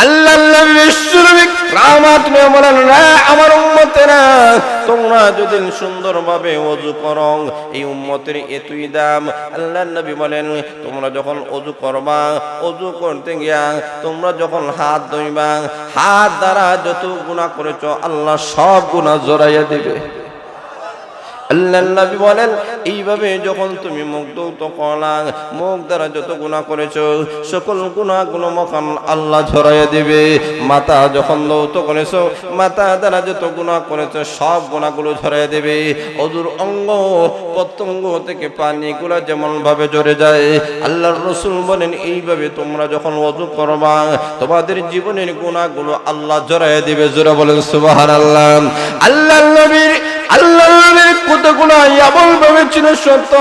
আল্লাহর নবী বিশ্বনবী রাহমাত নিয়ে বলেন, আমার উম্মতেরা, তোমরা যদি সুন্দরভাবে ওযু করো, এই উম্মতের এতই দাম। আল্লাহর নবী বলেন, তোমরা যখন ওযু করবা, ওযু করতে গিয়া তোমরা যখন হাত ধুইবা, হাত দ্বারা যত গুনাহ করেছো আল্লাহ সব গুনাহ জড়াইয়া দিবে। আল্লাহর নবী বলেন, এইভাবে যখন তুমি মুখ ধৌত করলা, মুখ দ্বারা যত গুনাহ করেছো সকল গুনাহগুলো মহান আল্লাহ ঝরাইয়া দিবে। মাথা যখন ধৌত করেছো, মাথা দ্বারা যত গুনাহ করেছো সব গুনাহগুলো ঝরাইয়া দিবে। ওযুর অঙ্গ প্রত্যঙ্গ থেকে পানিগুলো যেমন ভাবে ঝরে যায়, আল্লাহর রাসূল বলেন, এইভাবে তোমরা যখন ওযু করবা তোমাদের জীবনের গুনাহগুলো আল্লাহ ঝরাইয়া দিবে। জোরে বলেন সুবহানাল্লাহ। আল্লাহর নবীর কতগুলো এমন ভাবে ছিল সত্য,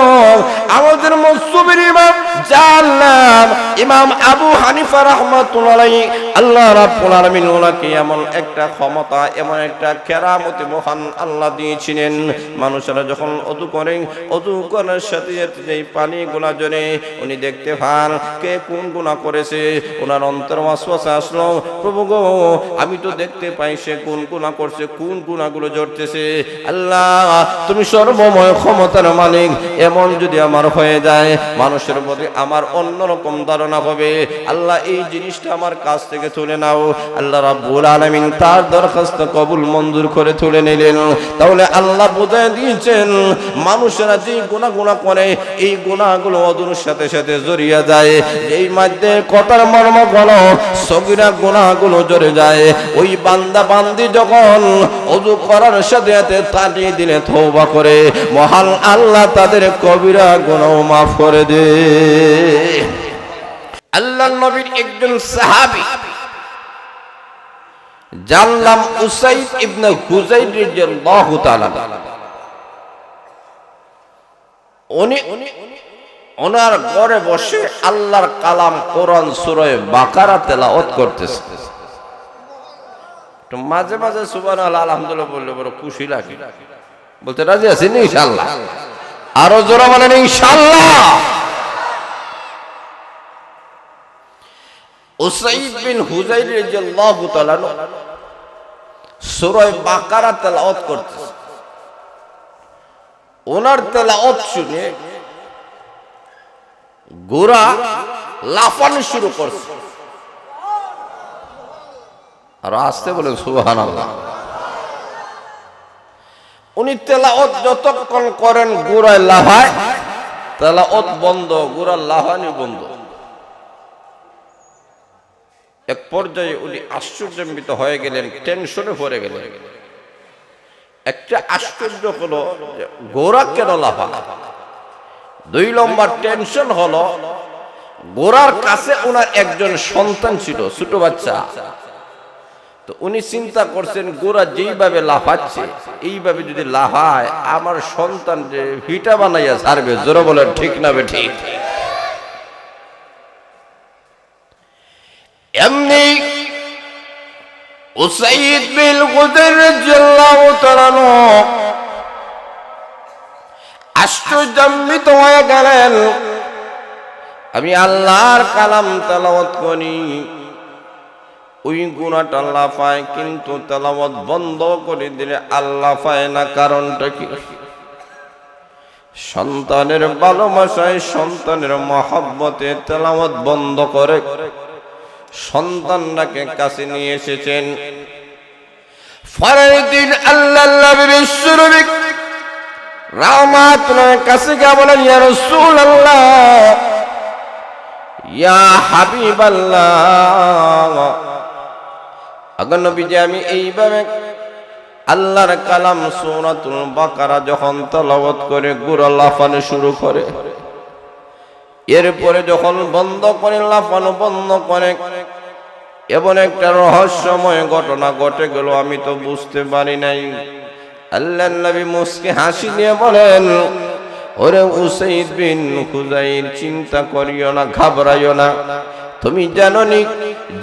আমাদের মসজিদের ইমাম যার নাম ইমাম আবু হানিফা রাহমাতুল্লাহ আলাইহি, আল্লাহ রাব্বুল আলামিন ওনাকে এমন একটা ক্ষমতা, এমন একটা কেরামতি মহান আল্লাহ দিয়েছিলেন। মানুষেরা যখন ওযু করে, ওযু করার সাথে সাথে যেই পানিগুলা ঝরে উনি দেখতে পান কে কোন গুনাহ করেছে। ওনার অন্তর ওয়াসওয়াসা আসলো, প্রভু গো, আমি তো দেখতে পাই সে কোন গুনাহ করছে, কোন গুনাহগুলো ঝরতেছে। আল্লাহ, তুমি সর্বময় ক্ষমতার মালিক, এমন যদি আমার হয়ে যায় মানুষের প্রতি আমার অন্যরকম ধারণা হবে। আল্লাহ, এই জিনিসটা আমার কাছ থেকে তুলে নাও। আল্লাহ রাব্বুল আলামিন তার দরখাস্ত কবুল মঞ্জুর করে তুলে নিলেন। তাহলে আল্লাহ বুঝায় দিয়েছেন, মানুষেরা যে গুনাহ করে এই গুনাহগুলো ওযুর সাথে সাথে জড়িয়ে যায়। এই মধ্যে কথার মর্ম হলো সগীরা গুনাহগুলো জড়ে যায়। ওই বান্দা বান্দি যখন ওযু করার সাথে সাথে তাড়িয়ে দিলে তওবা করে, মহান আল্লাহ তাদের কবিরা গুনাহ মাফ করে দেয়। আল্লাহর নবীর একজন সাহাবী যার নাম উসাইদ ইবনে হুযাইর রাদিয়াল্লাহু তাআলা, উনি ওনার ঘরে বসে আল্লাহর কালাম কোরআন সূরা বাকারা তেলাওয়াত করতেছে। তো মাঝে মাঝে সুবহানাল্লাহ আলহামদুলিল্লাহ বললে বড় খুশি লাগে। বলতে রাজি আছেন ইনশাআল্লাহ? আরো জোরে বলেন ইনশাআল্লাহ। উসাইদ বিন হুযাইর রাদিয়াল্লাহু তাআলা সূরা বাকারা তেলাওয়াত করতেছে। ওনার তেলাওয়াত শুনে গোরা লাফানো শুরু করছে। আর আসতে বলেন সুবহানাল্লাহ। উনি তেলাওয়াত যতক্ষণ করেন গোরায় লাফায়, তেলাওয়াত বন্ধ, গোরার লাফানি বন্ধ। এক পর্যায়ে উনি আশ্চর্যান্বিত হয়ে গেলেন, টেনশনে পড়ে গেলেন। একটা আশ্চর্য হলো গোরা কেন লাফায়। 2 নম্বর টেনশন হলো গোরার কাছে ওনার একজন সন্তান ছিল, ছোট বাচ্চা। তো উনি চিন্তা করছেন, গোরা যেইভাবে লাফাচ্ছে এইভাবে যদি লাফায় আমার সন্তান যে ভিটা বানাইয়া ছাড়বে। জোরে বলেন ঠিক না বে ঠিক? এমনি উসাইদ বিন হুযাইর রাদিয়াল্লাহু তাআলা আশ্চর্যান্বিত হয়ে গেলেন। আমি আল্লাহর কালাম তেলাওয়াত করি, ওই গুনাহটা লাফায়, কিন্তু তেলাওয়াত বন্ধ করে দিলে আল্লাহ পায় না। কারণটা কি? সন্তানের ভালোবাসায়, সন্তানের মহব্বতে তেলাওয়াত বন্ধ করে সন্তানটাকে কাছে নিয়ে এসেছেন। পরের দিন আল্লাহর নবী বিশ্বনবী রাহমাতুল্লাহ কাছে গিয়ে বলেন, ইয়া রাসূলুল্লাহ, ইয়া হাবিবাল্লাহ, আগে নবীজি আমি এইভাবে আল্লাহর কালাম সূরাতুল বাকারা যখন তেলাওয়াত করে গোরা লাফানো শুরু করে, এরপরে যখন বন্ধ করে লাফানো বন্ধ করে, এমন একটা রহস্যময় ঘটনা ঘটে গেল আমি তো বুঝতে পারি নাই। আল্লাহর নবী মুস্কি হাসি দিয়ে বলেন, ওরে উসাইদ বিন হুযাইর, চিন্তা করিও না, ঘাবড়াইও না। তুমি জানো নি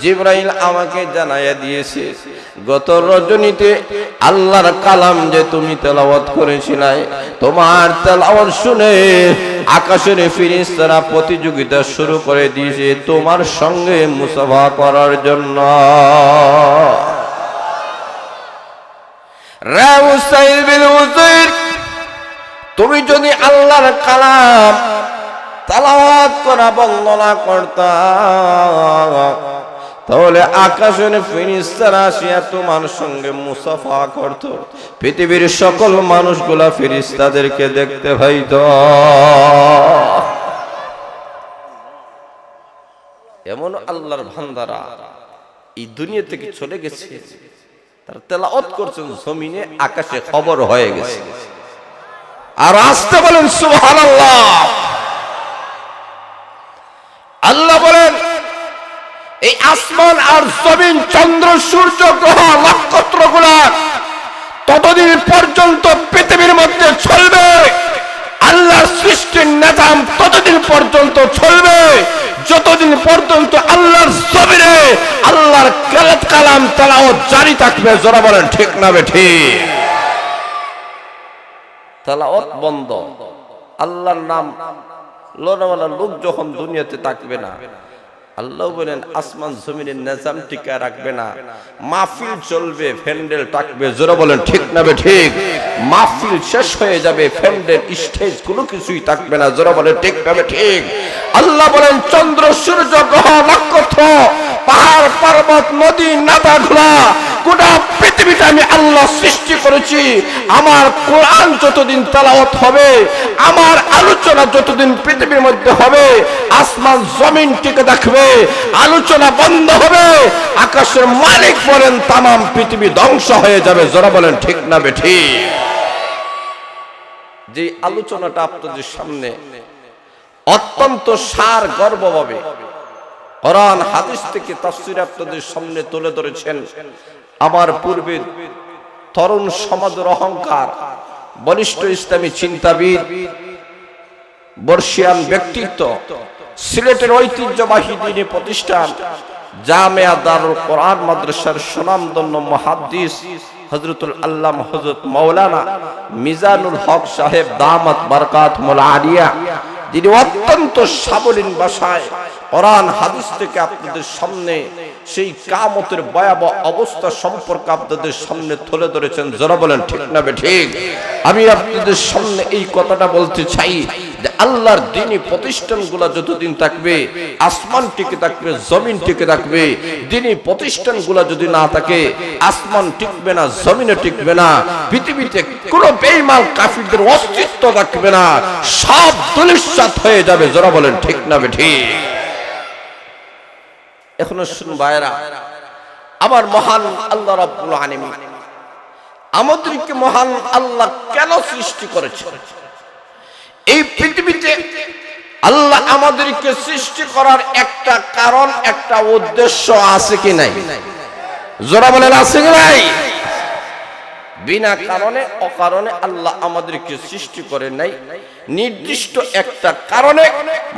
জিবরাইল আমাকে জানাইয়া দিয়েছে গত রজনীতে আল্লাহর কালাম যে তুমি তেলাওয়াত করেছিলে, তোমার তেলাওয়াত শুনে আকাশের ফেরেশতারা প্রতিযোগিতা শুরু করে দিয়েছে তোমার সঙ্গে মুসাফা করার জন্য। রে উসাইদ বিন হুযাইর, তুমি যদি আল্লাহর কালাম তেলাওয়াত করা বর্ণনা করতা, তাহলে আকাশের ফেরেশতারা আসিয়া তোমার সঙ্গে মুসাফা করত, পৃথিবীর সকল মানুষগুলা ফেরেশতাদেরকে দেখতে পাইত। এমন আল্লাহর বান্দারা এই দুনিয়া থেকে চলে গেছে, তারা তেলাওয়াত করছেন জমিনে, আকাশে খবর হয়ে গেছে। আর আসতে বলেন সুবহানাল্লাহ। আল্লাহ বলেন এই আসমান আর জমিন, চন্দ্র সূর্য গ্রহ নক্ষত্রগুলা ততদিন পর্যন্ত পৃথিবীর মধ্যে চলবে, আল্লাহর সৃষ্টির নিজাম ততদিন পর্যন্ত চলবে যতদিন পর্যন্ত আল্লাহর জমিনে আল্লাহর কালাম তেলাওয়াত জারি থাকবে। যারা বলেন ঠিক না ঠিক? তেলাওয়াত বন্ধ, আল্লাহর নাম লওয়ালা লোক যখন দুনিয়াতে থাকবে না, আল্লাহ বলেন আসমান জমিনের নিজাম টিকা রাখবে না, মাহফিল চলবে, প্যান্ডেল থাকবে। যারা বলেন ঠিক না ঠিক? মাহফিল শেষ হয়ে যাবে, প্যান্ডেল স্টেজ কোনো কিছুই থাকবে না। যারা বলেন ঠিক না ঠিক? আল্লাহ বলেন চন্দ্র সূর্য গ্রহ নক্ষত্র পাহাড় পর্বত নদী নাদাগুলা গোটা পৃথিবীটা আমি আল্লাহ সৃষ্টি করেছি। আমার কোরআন যতদিন তেলাওয়াত হবে, আমার আলোচনা যতদিন পৃথিবীর মধ্যে হবে, আসমান জমিন টিকে থাকবে, আলোচনা বন্ধ হবে, আকাশের মালিক বলেন তামাম পৃথিবী ধ্বংস হয়ে যাবে। যারা বলেন ঠিক না ঠিক? যে আলোচনাটা আপনাদের সামনে অত্যন্ত সার গর্বভাবে কোরআন হাদিস থেকে তাফসীর আপনাদের সামনে তুলে ধরেছেন আমার পূর্বের তরুণ সমাজের অহংকার, বলিষ্ঠ ইসলামী চিন্তাবিদ, বর্ষিয়ান ব্যক্তিত্ব, সিলেটের ঐতিহ্যবাহী দ্বীনি প্রতিষ্ঠান জামিয়া দারুল কোরআন মাদ্রাসার সুনামধন্য মুহাদ্দিস হযরতুল আল্লামা হযরত মাওলানা মিজানুল হক সাহেব দামাত বারকাতুল আলিয়া, যিনি অত্যন্ত সাবলীল ভাষায় কোরআন হাদিস থেকে আপনাদের সামনে সেই কিয়ামতের ভয়াবহ অবস্থা সম্পর্কে আপনাদের সামনে তুলে ধরেছেন। যারা বলেন ঠিক না ঠিক? আমি আপনাদের সামনে এই কথাটা বলতে চাই যে আল্লাহর দ্বীনি প্রতিষ্ঠানগুলো যতদিন থাকবে, আসমান টিকে থাকবে, জমিন টিকে থাকবে। দ্বীনি প্রতিষ্ঠানগুলো যদি না থাকে, আসমান টিকবে না, জমিনে টিকবে না, পৃথিবীতে কোনো বেঈমান কাফিরদের অস্তিত্ব থাকবে না, সব ধূলিসাৎ হয়ে যাবে। যারা বলেন ঠিক না ঠিক? এখনো শুন ভাইরা, আমার মহান আল্লাহ রাব্বুল আলামিন আমাদেরকে মহান আল্লাহ কেন সৃষ্টি করেছেন? এই পৃথিবীতে আল্লাহ আমাদেরকে সৃষ্টি করার একটা কারণ, একটা উদ্দেশ্য আছে কি নাই? যারা বলেন আছে কি নাই? বিনা কারণে অকারণে আল্লাহ আমাদেরকে সৃষ্টি করে নাই, নির্দিষ্ট একটা কারণে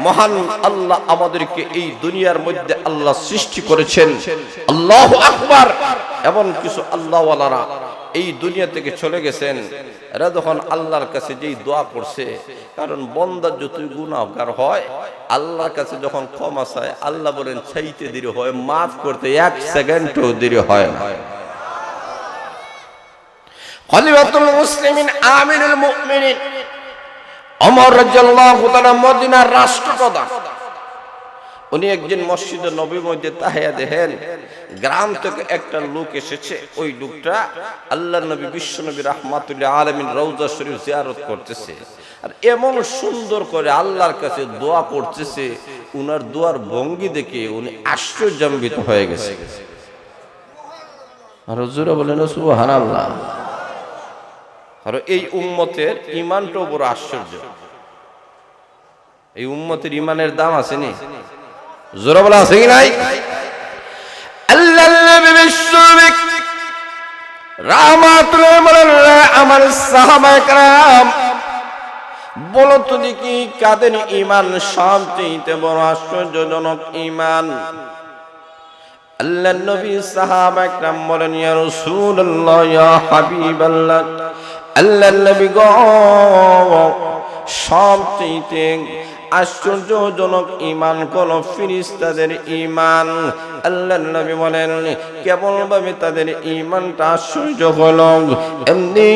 মহান আল্লাহ আমাদেরকে এই দুনিয়ার মধ্যে আল্লাহ সৃষ্টি করেছেন। আল্লাহু আকবার। এমন কিছু আল্লাহওয়ালারা এই দুনিয়া থেকে চলে গেছেন, এরা যখন আল্লাহর কাছে যেই দোয়া করছে, কারণ বান্দা যতই গুনাহগার হয় আল্লাহর কাছে যখন ক্ষমা চায়, আল্লাহ বলেন চাইতে দেরি হয়, মাফ করতে 1 সেকেন্ডও দেরি হয় না। খলিফাতুল মুসলিমিন আমিরুল মুমিনিন ওমর রাদিয়াল্লাহু তাআলা মদিনার রাষ্ট্রপ্রধান, উনি একদিন মসজিদে নববীর মধ্যে তাহিয়া দেখেন গ্রাম থেকে একটা লোক এসেছে। ওই লোকটা আল্লাহর নবী বিশ্বনবী রাহমাতুল্লিল আলামিন রওজা শরীফ জিয়ারত করতেছে, আর এমন সুন্দর করে আল্লাহর কাছে দোয়া করতেছে, উনার দোয়ার ভঙ্গি দেখে উনি আশ্চর্যান্বিত হয়ে গেছে। আর হুজুর বলেন সুবহানাল্লাহ। আর এই উম্মতের ঈমানটাও বড় আশ্চর্য। এই উম্মতের ঈমানের দাম আছে নি? জোরে বলা আছে কি নাই? আল্লাহর নবী বিশ্বনবী রাহমাতুল্লাহ আলাইহি আমার সাহাবায়ে কেরাম বলো তো দেখি কাদের ঈমান সবচেয়ে বড় আশ্চর্যজনক ঈমান? আল্লাহর নবী সাহাবা کرام বলেন ইয়া রাসূলুল্লাহ ইয়া হাবিবাল্লাহ আল্লাহর নবী গো সবচেয়ে আশ্চর্যজনক ঈমান কোন ফেরেশতাদের ঈমান আল্লাহর নবী বলেন কেবলভাবে তাদের ঈমানটা আশ্চর্য হলো এমনি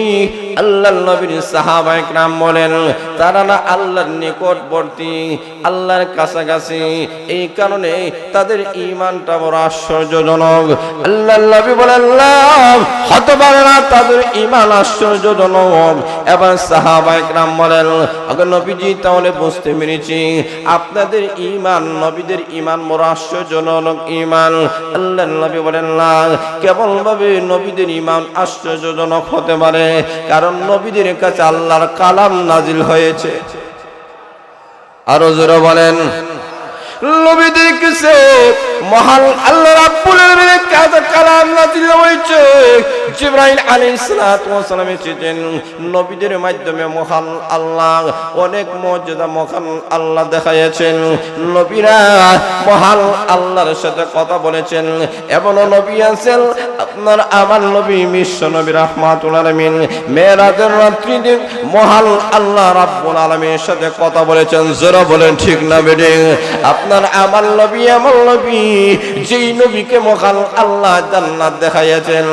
আল্লাহর নবীর সাহাবায়ে کرام বলেন তারা না আল্লাহর নিকটবর্তী আল্লাহর কাছাকাছি এই কারণে তাদের ঈমানটা বড় আশ্চর্যজনক আল্লাহর নবী বলেন হতে পারে না তাদের ঈমান আশ্চর্যজনক এবার সাহাবায়ে کرام বলেন আগে নবীজি তাহলে বুঝতে পেরেছি আপনাদের ঈমান নবীদের ঈমান বড় আশ্চর্যজনক ঈমান আল্লাহর নবী বলেন না কেবলভাবে নবীদের ঈমান আশ্চর্যজনক হতে পারে কারণ নবীদের কাছে আল্লাহর কালাম নাজিল হয়েছে আরো জোরে বলেন নবীদের কাছে মহান আল্লাহ রাব্বুল আলামিনের কাছে কালাম নাজিল হয়েছে জিবরাইল আলাইহিস সালাতু ওয়াস সালাম এসেছেন নবীদের মাধ্যমে মহান আল্লাহ অনেক মুজিজা মহান আল্লাহ দেখাইছেন নবীরা মহান আল্লাহর সাথে কথা বলেছেন এমন নবী আছেন আপনার আমার নবী বিশ্ব নবী রাহমাতুল আলামিন মেরাজের রাত্রিতে মহান আল্লাহ রাব্বুল আলামিনের সাথে কথা বলেছেন জোরে বলেন ঠিক না বেঠিক আপনার আমার নবী যেই নবীকে মহান আল্লাহ জান্নাত দেখাইছেন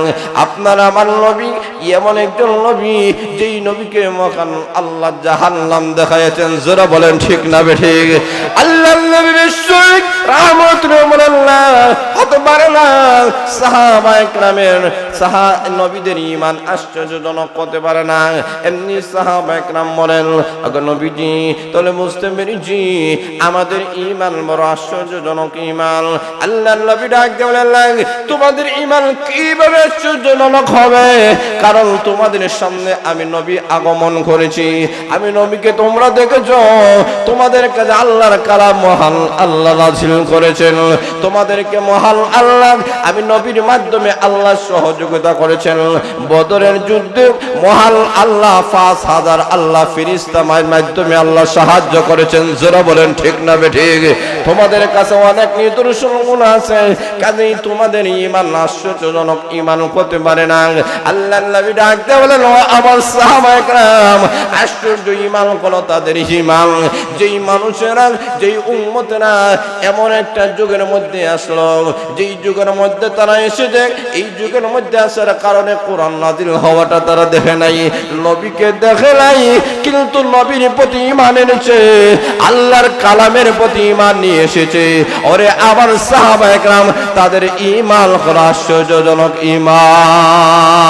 আপনার আমার নবী এমন একজন নবী যেই নবীকে মহান আল্লাহ জাহান্নাম দেখাইছেন জোরে বলেন ঠিক না বেঠিক আল্লাহর নবী বিশ্বক রাহমাতুল আল্লাহ হতে পারে না সাহাবায়ে کرامের নবীদের ঈমান আশ্চর্যজনক হতে পারে না এমনি সাহাবায়ে کرام বলেন আগে নবীজি তাহলে বুঝতে পেরেছি আমাদের ঈমান বড় আশ্চর্যজনক ঈমান আল্লাহর নবী ডাক দিয়ে বলেন তোমাদের ঈমান কিভাবে আশ্চর্যজনক হবে কারণ তোমাদের সামনে আমি নবী আগমন করেছি আমি নবীকে তোমরা দেখেছো তোমাদের কাছে আল্লাহর কালাম মহান আল্লাহ নাযিল করেছেন তোমাদেরকে মহান আল্লাহ আমি নবীর মাধ্যমে আল্লাহ সহযোগিতা করেছেন বদরের যুদ্ধে মহান আল্লাহ 5000 আল্লাহ ফেরেশতা মাধ্যমে আল্লাহ সাহায্য করেছেন জোরে বলেন ঠিক না বেঠিক তোমাদের কাছে অনেক নিদর্শন আছে কাজেই তোমাদের ঈমান আশ্চর্যজনক ঈমান হতে পারে না আল্লাহর নবী ডাক দিয়ে বলেন আমার সাহাবায়ে کرام আশ্চর্য ঈমান হলো তাদের ঈমান যেই মানুষেরা যেই উম্মতেরা এমন একটা যুগের মধ্যে আসলো যেই যুগের মধ্যে তারা এসেছে এই যুগের মধ্যে আসার কারণে কোরআন নাযিল হওয়াটা তারা দেখে নাই নবীকে দেখে নাই কিন্তু নবীর প্রতি ঈমান এনেছে আল্লাহর কালামের প্রতি ঈমান নিয়ে এসেছে ওরে আমার সাহাবায়ে کرام তাদের ঈমান হলো আশ্চর্যজনক ঈমান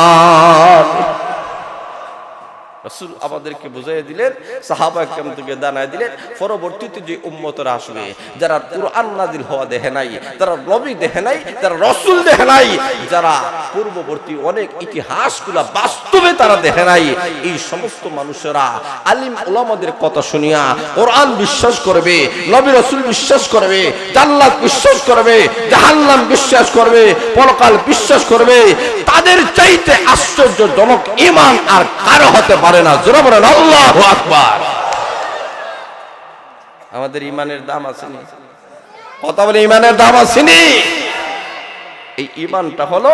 রাসূল আমাদেরকে বুঝিয়ে দিলেন সাহাবায়ে কেরাম থেকে জানায় দিলেন পরবর্তীতে যে উম্মতরা আসবে যারা কুরআন নাযিল হওয়া দেখে নাই যারা নবী দেখে নাই যারা রাসূল দেখে নাই যারা পূর্ববর্তী অনেক ইতিহাসগুলো বাস্তবে তারা দেখে নাই এই সমস্ত মানুষেরা আলিম উলামাদের কথা শুনিয়া কোরআন বিশ্বাস করবে নবী রাসূল বিশ্বাস করবে জান্নাত বিশ্বাস করবে জাহান্নাম বিশ্বাস করবে পরকাল বিশ্বাস করবে তাদের চাইতে আশ্চর্যজনক ঈমান আর কারো হতে পারে না জোরে বলেন আল্লাহু আকবার আমাদের ঈমানের দাম আছে নি কথা বলে ঈমানের দাম আছে নি এই ঈমানটা হলো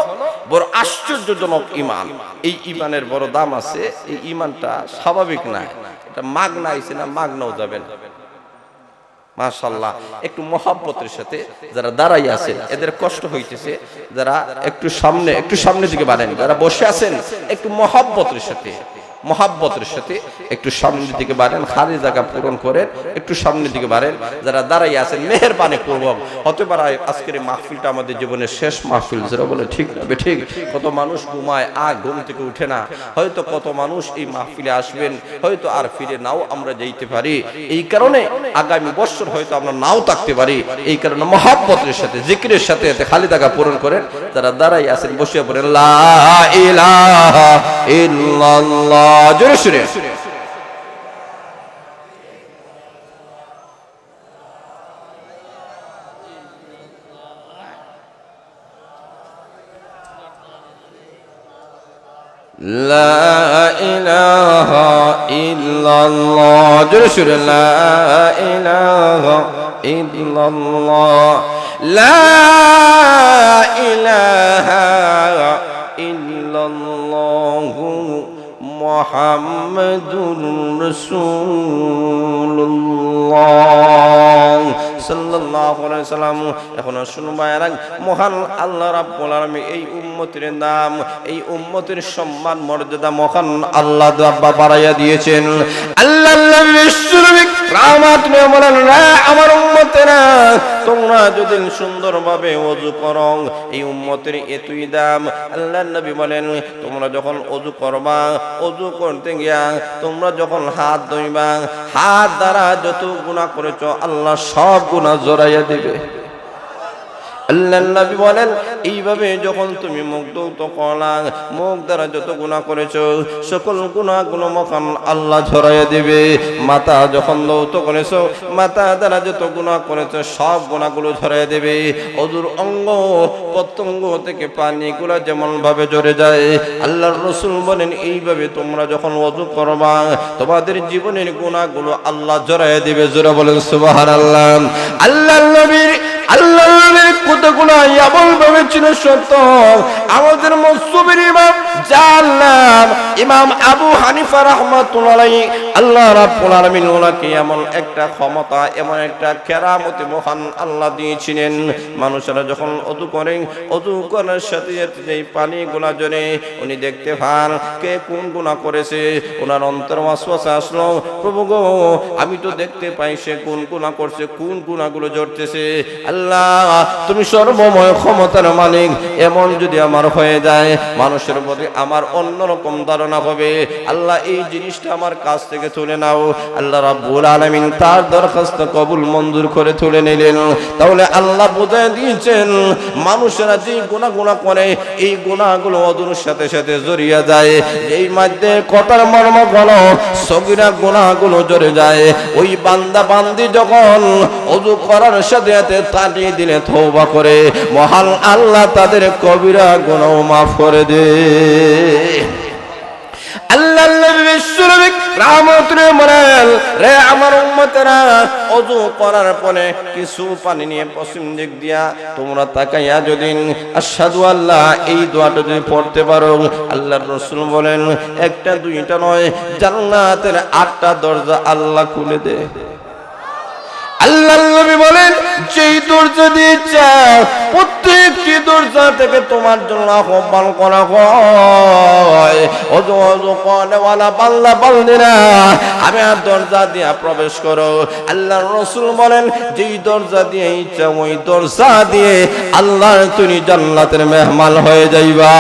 বড় আশ্চর্যজনক ঈমান এই ঈমানের বড় দাম আছে এই ঈমানটা স্বাভাবিক না এটা মাগনা আইছে না মাগনাও যাবে না মাশাআল্লাহ একটু মহব্বতের সাথে যারা দাঁড়াই আছেন এদের কষ্ট হইতেছে যারা একটু সামনে দিকে বাড়েন যারা বসে আছেন একটু মহব্বতের সাথে একটু সামনের দিকে বাড়েন খালি জায়গা পূরণ করেন একটু সামনের দিকে বাড়েন যারা দাঁড়াই আছেন মেহেরবানি পূর্বক হতে পারে আজকের এই মাহফিলটা আমাদের জীবনের শেষ মাহফিল যারা বলে ঠিক না ঠিক কত মানুষ ঘুমায় ঘুম থেকে উঠে না হয়তো কত মানুষ এই মাহফিলে আসবেন হয়তো আর ফিরে নাও আমরা যাইতে পারি এই কারণে আগামী বছর হয়তো আমরা নাও থাকতে পারি এই কারণে মহব্বতের সাথে জিকিরের সাথে খালি জায়গা পূরণ করেন যারা দাঁড়াই আছেন বসে পড়েন লা ইলাহা ইল্লাল্লাহ জোরে সুরে লা ইলাহা ইল্লাল্লাহ জোরে সুরে লা ইলাহা ইল্লাল্লাহ লা ইলাহা ইল্লাল্লাহু মুহাম্মাদুর রাসূলুল্লাহ সাল্লাল্লাহু আলাইহি সাল্লাম। এখন শুনুন ভাইরা, মহান আল্লাহ রাব্বুল আলামিন এই উম্মতের নাম, এই উম্মতের সম্মান মর্যাদা মহান আল্লাহ বাড়াইয়া দিয়েছেন। আল্লাহ বিশ্বনবী রাহমাত নিয়ে বলেন, আমার উম্মতেরা তোমরা যদি সুন্দরভাবে ওযু করো, এই উম্মতের এতই দাম। আল্লাহর নবী বলেন, তোমরা যখন ওযু করবা, ওযু করতে গিয়া তোমরা যখন হাত ধুইবা, হাত দ্বারা যত গুনাহ করেছো আল্লাহ সব গুনাহ জড়াইয়া দিবে। আল্লাহর নবী বলেন, এইভাবে যখন তুমি মুখ ধৌত করলা, মুখ দ্বারা যত গুনাহ করেছো সকল গুনাহগুলো মহান আল্লাহ ঝরাইয়া দিবে। মাথা যখন ধৌত করেছো, মাথা দ্বারা যত গুনাহ করেছো সব গুনাহগুলো ঝরাইয়া দেবে। ওযুর অঙ্গ প্রত্যঙ্গ থেকে পানিগুলো যেমন ভাবে ঝরে যায়, আল্লাহর রাসূল বলেন, এইভাবে তোমরা যখন ওযু করবা তোমাদের জীবনের গুনাহগুলো আল্লাহ ঝরাইয়া দিবে। জোরে বলেন সুবহানাল্লাহ। আল্লাহর নবীর কতগুলো এমন ভাবে ছিল সত্য, আমাদের মসজিদের ইমাম যার নাম ইমাম আবু হানিফা রাহমাতুল্লাহ আলাইহি, আল্লাহ রাব্বুল আলামিন ওনাকে এমন একটা ক্ষমতা, এমন একটা কেরামতি মহান আল্লাহ দিয়েছিলেন। মানুষেরা যখন ওযু করে, ওযু করার সাথে সাথে যেই পানিগুলো ঝরে উনি দেখতে পান কে কোন গুনাহ করেছে। ওনার অন্তর ওয়াসওয়াসা আসলো, প্রভু গো আমি তো দেখতে পাই সে কোন গুনাহ করছে, কোন গুনাহগুলো ঝরতেছে। আল্লাহ তুমি সর্বময় ক্ষমতার মালিক, এমন যদি আমার হয়ে যায় মানুষের প্রতি আমার অন্যরকম ধারণা হবে। আল্লাহ এই জিনিসটা আমার কাছ থেকে তুলে নাও। আল্লাহ রাব্বুল আলামিন তার দরখাস্ত কবুল মঞ্জুর করে তুলে নিলেন। তাহলে আল্লাহ বুঝিয়ে দিয়েছেন মানুষেরা যে গুনাহ করে এই গুনাহগুলো ওযুর সাথে সাথে জড়িয়ে যায়। এই মধ্যে কথার মর্ম হলো সগীরা গুনাহগুলো জড়ে যায়। ওই বান্দা বান্দি যখন ওযু করার সাথে সাথে তাড়িয়ে দিলে তওবা করে, মহান আল্লাহ তাদের কবিরা গুনাহ মাফ করে দে। আল্লাহ বিশ্বনবী রাহমাতুল্লাহ বলেন, রে আমার উম্মতেরা ওযু করার পরে কিছু পানি নিয়ে পশ্চিম দিক দিয়া তোমরা তাকাইয়া যদি আশহাদু আল্লাহ এই দোয়াটা যদি পড়তে পারো, আল্লাহর রাসূল বলেন একটা দুইটা নয়, জান্নাতের 8টা দরজা আল্লাহ খুলে দেয়। আল্লাহ নবী বলেন, যেই দরজা দিয়ে চাও প্রত্যেকটি দরজা থেকে তোমার জন্য আহ্বান করা হয়। ওযু করেওয়ালা বান্দা বান্দিরা আমি আর দরজা দিয়ে প্রবেশ করো। আল্লাহর রাসূল বলেন, যেই দরজা দিয়ে ইচ্ছা ওই দরজা দিয়ে আল্লাহর তুমি জান্নাতের মেহমান হয়ে যাইবা।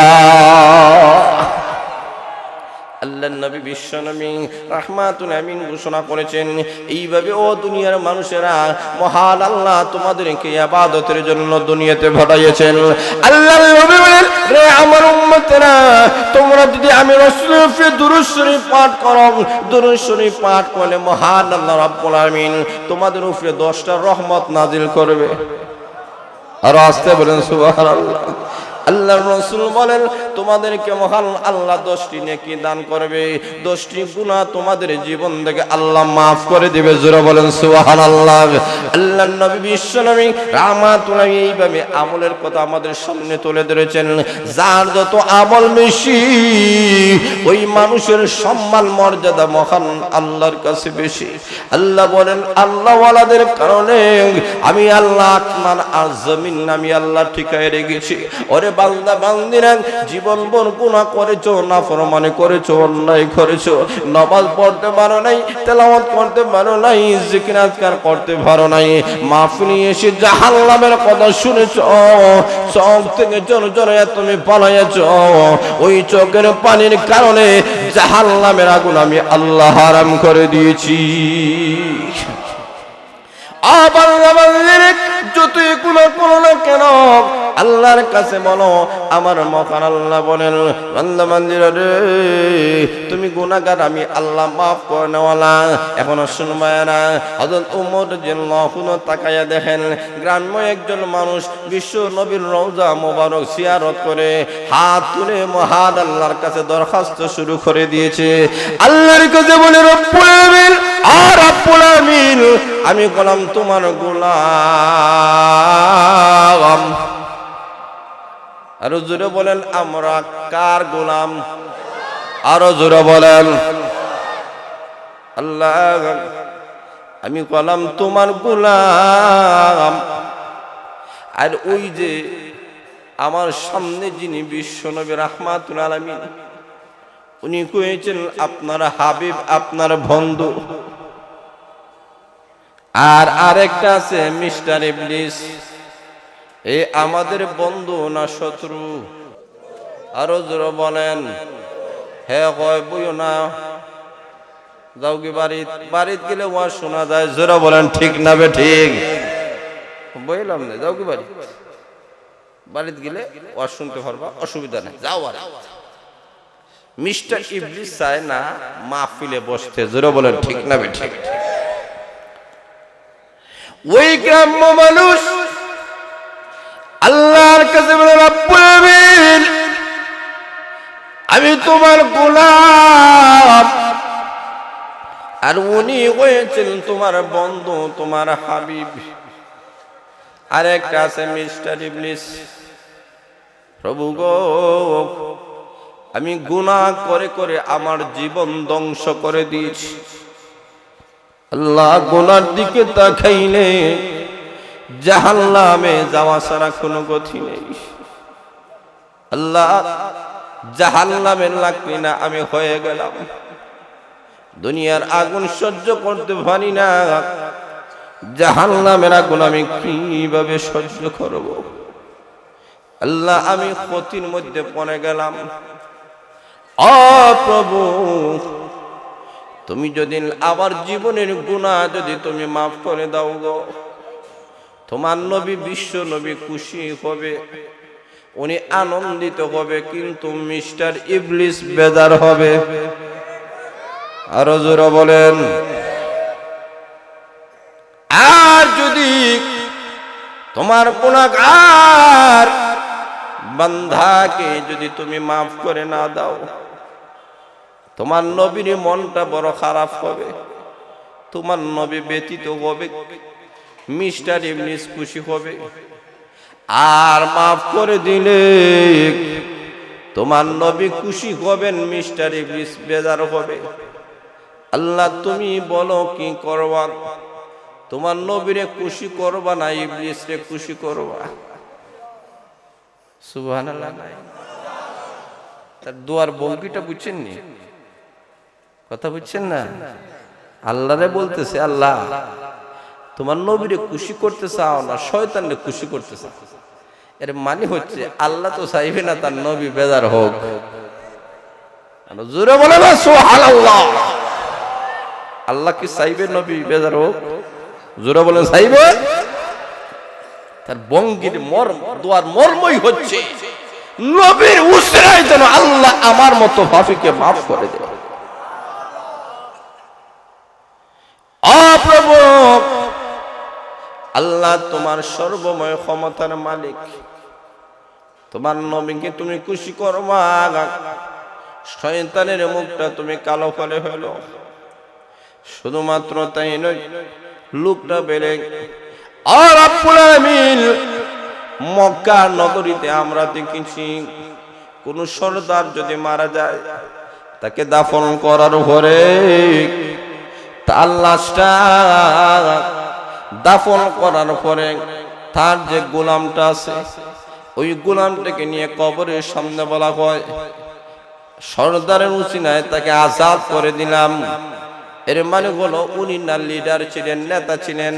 আল্লাহর নবী বিশ্বনবী রাহমাতুল আমিন ঘোষণা করেছেন, এইভাবে ও দুনিয়ার মানুষেরা মহান আল্লাহ তোমাদেরকে ইবাদতের জন্য দুনিয়াতে পাঠিয়েছেন। আল্লাহর নবী বলেন, রে আমার উম্মতেরা তোমরা যদি আমি রাসূলের উপরে দুরূদ শরীফ পাঠ করো, দুরূদ শরীফ পাঠ করলে মহান আল্লাহ রাব্বুল আমিন তোমাদের উপরে 10টা রহমত নাজিল করবে। আর আস্তে বলেন সুবহানাল্লাহ। আল্লাহর রাসূল বলেন, তোমাদেরকে মহান আল্লাহ 10টি নেকি দান করবে, 10টি গুনাহ তোমাদের জীবন থেকে আল্লাহ মাফ করে দিবে। জোরে বলেন সুবহানাল্লাহ। আল্লাহর নবী বিশ্বনবী রাহমাতুল্লাহ এইভাবে আমলের কথা আমাদের সামনে তুলে ধরেছেন। যার যত আমল বেশি ওই মানুষের সম্মান মর্যাদা মহান আল্লাহর কাছে বেশি। আল্লাহ বলেন, আল্লাহ ওয়ালাদের কারণে আমি আল্লাহ আসমান আর জমিন আমি আল্লাহ ঠিকায় রেখেছি। ওরে বান্দা বান্দিরা জীবন ভর গুনাহ করেছো, নাফরমানি করেছো, অন্যায় করেছো, নামাজ পড়তে পারো নাই, তেলাওয়াত করতে পারো নাই, জিকির আজকার করতে পারো নাই, মাহফিলে এসে জাহান্নামের কথা শুনেছো, চোখ থেকে জোরে জোরে তুমি পালাইছো, ওই চোখের পানির কারণে জাহান্নামের আগুন আমি আল্লাহ হারাম করে দিয়েছি। আবার যতই গুনাহ করো না কেন আল্লাহর কাছে বলো, আমার মহান আল্লাহ বলেন, বান্দা বান্দিরা রে তুমি গুনাহগার, আমি আল্লাহ মাফ করে নেওয়ালা। এখন শুনবায়না হযরত উমর রাদিয়াল্লাহু আনহু তাকায়া দেখেন গ্রাম্য একজন মানুষ বিশ্ব নবীর রওজা মোবারক জিয়ারত করে হাত তুলে মহান আল্লাহর কাছে দরখাস্ত শুরু করে দিয়েছে। আল্লাহর কাছে বলে, রব্বুল আলামিন আর রব্বুল আলামিন আমি গোলাম তোমার গোলাম। আরো জোরে বলেন আমরা কার গোলাম? আরো জোরে বলেন আল্লাহ আমি গোলাম তোমার গোলাম। আর ওই যে আমার সামনে যিনি বিশ্বনবী রাহমাতুল আলামিন, উনি কয়েছেন আপনার হাবিব, আপনার বন্ধু। আর আরেকটা আছে মিস্টার ইবলিস, এ আমাদের বন্ধু না শত্রু? আরো জোরে বলেন। হ্যাঁ কয় বইও না, যাও কি বাড়িত গেলে ওয়াজ শোনা যায়। জোরে বলেন ঠিক না বে ঠিক? বললাম না, যাও কি বাড়িতে গেলে ওয়াজ শুনতে পারবা, অসুবিধা নেই, যাও। আর মিস্টার ইবলিস চায় না মাহফিলে বসতে। জোরে বলেন ঠিক না বে ঠিক? ওই গ্রাম্য মানুষ আল্লাহর কাছে বলে রব্বুল আলামিন আমি তোমার গোলাম। আর উনি হয়েছেন তোমার বন্ধু, তোমার হাবিব। আর একটা আছে মিস্টার ইবলিস, প্রভু গো আমি গুনাহ করে করে আমার জীবন ধ্বংস করে দিয়েছি। আল্লাহ গুনার দিকে তাকাইলে জাহান্নামে যাওয়া ছাড়া কোনো গতি নেই। আল্লাহ জাহান্নামের লাকড়ি না আমি হয়ে গেলাম, দুনিয়ার আগুন সহ্য করতে পারি না, জাহান্নামের আগুন আমি কিভাবে সহ্য করব? আল্লাহ আমি ক্ষতির মধ্যে পড়ে গেলাম। ও প্রভু তুমি যদি আবার জীবনের গুনাহ যদি তুমি মাফ করে দাও গো, তোমার নবী বিশ্ব নবী খুশি হবে, উনি আনন্দিত হবে, কিন্তু মিস্টার ইবলিস বেজার হবে। আরো জোরে বলেন। আর যদি তোমার গুনাহগার বান্দাকে যদি তুমি মাফ করে না দাও, তোমার নবীর মনটা বড় খারাপ হবে, তোমার নবী ব্যতীত হবে, মিস্টার ইবলিস খুশি হবে। আর মাফ করে দিলে তোমার নবী খুশি হবেন, মিস্টার ইবলিস বেজার হবে। আল্লাহ তুমি বলো কি করবা? তোমার নবীরে খুশি করবা না ইবলিসরে খুশি করবা? সুবহানাল্লাহ। তার দোয়ার ভঙ্গিটা বুঝছেন নি? কথা বুঝছেন না? আল্লাহরে বলতেছে আল্লাহ তোমার নবীরে খুশি করতে চাও না, শয়তানরে খুশি করতে চাও। এর মানে হচ্ছে আল্লাহ তো চাইবে না তার নবী বেজার হোক। জোরে বলে না সুবহানাল্লাহ। আল্লাহ কি চাইবে নবী বেজার হোক? জোরে বলে চাইবে? তার বঙ্গির মর্ম, দোয়ার মর্মই হচ্ছে নবীর উসরায় যেন আল্লাহ আমার মতো পাপীকে মাফ করে দেয়। প্রভু আল্লাহ তোমার সর্বময় ক্ষমতার মালিক, তোমার নবীকে তুমি খুশি করবা, শয়তানের মুখটা তুমি কালো করে হলো। শুধুমাত্র তাই নয়, লোকটা বেড়ে আর রব্বুল আলামিন মক্কা নগরীতে আমরা দেখেছি কোন সর্দার যদি মারা যায় তাকে দাফন করার পরে তার লাশটা দাফন করার পরে তার যে গোলামটা আছে ওই গোলামটাকে নিয়ে কবরের সামনে বলা হয় সর্দারের উসিলায় তাকে আজাদ করে দিলাম। এর মানে হলো উনি না লিডার ছিলেন, নেতা ছিলেন,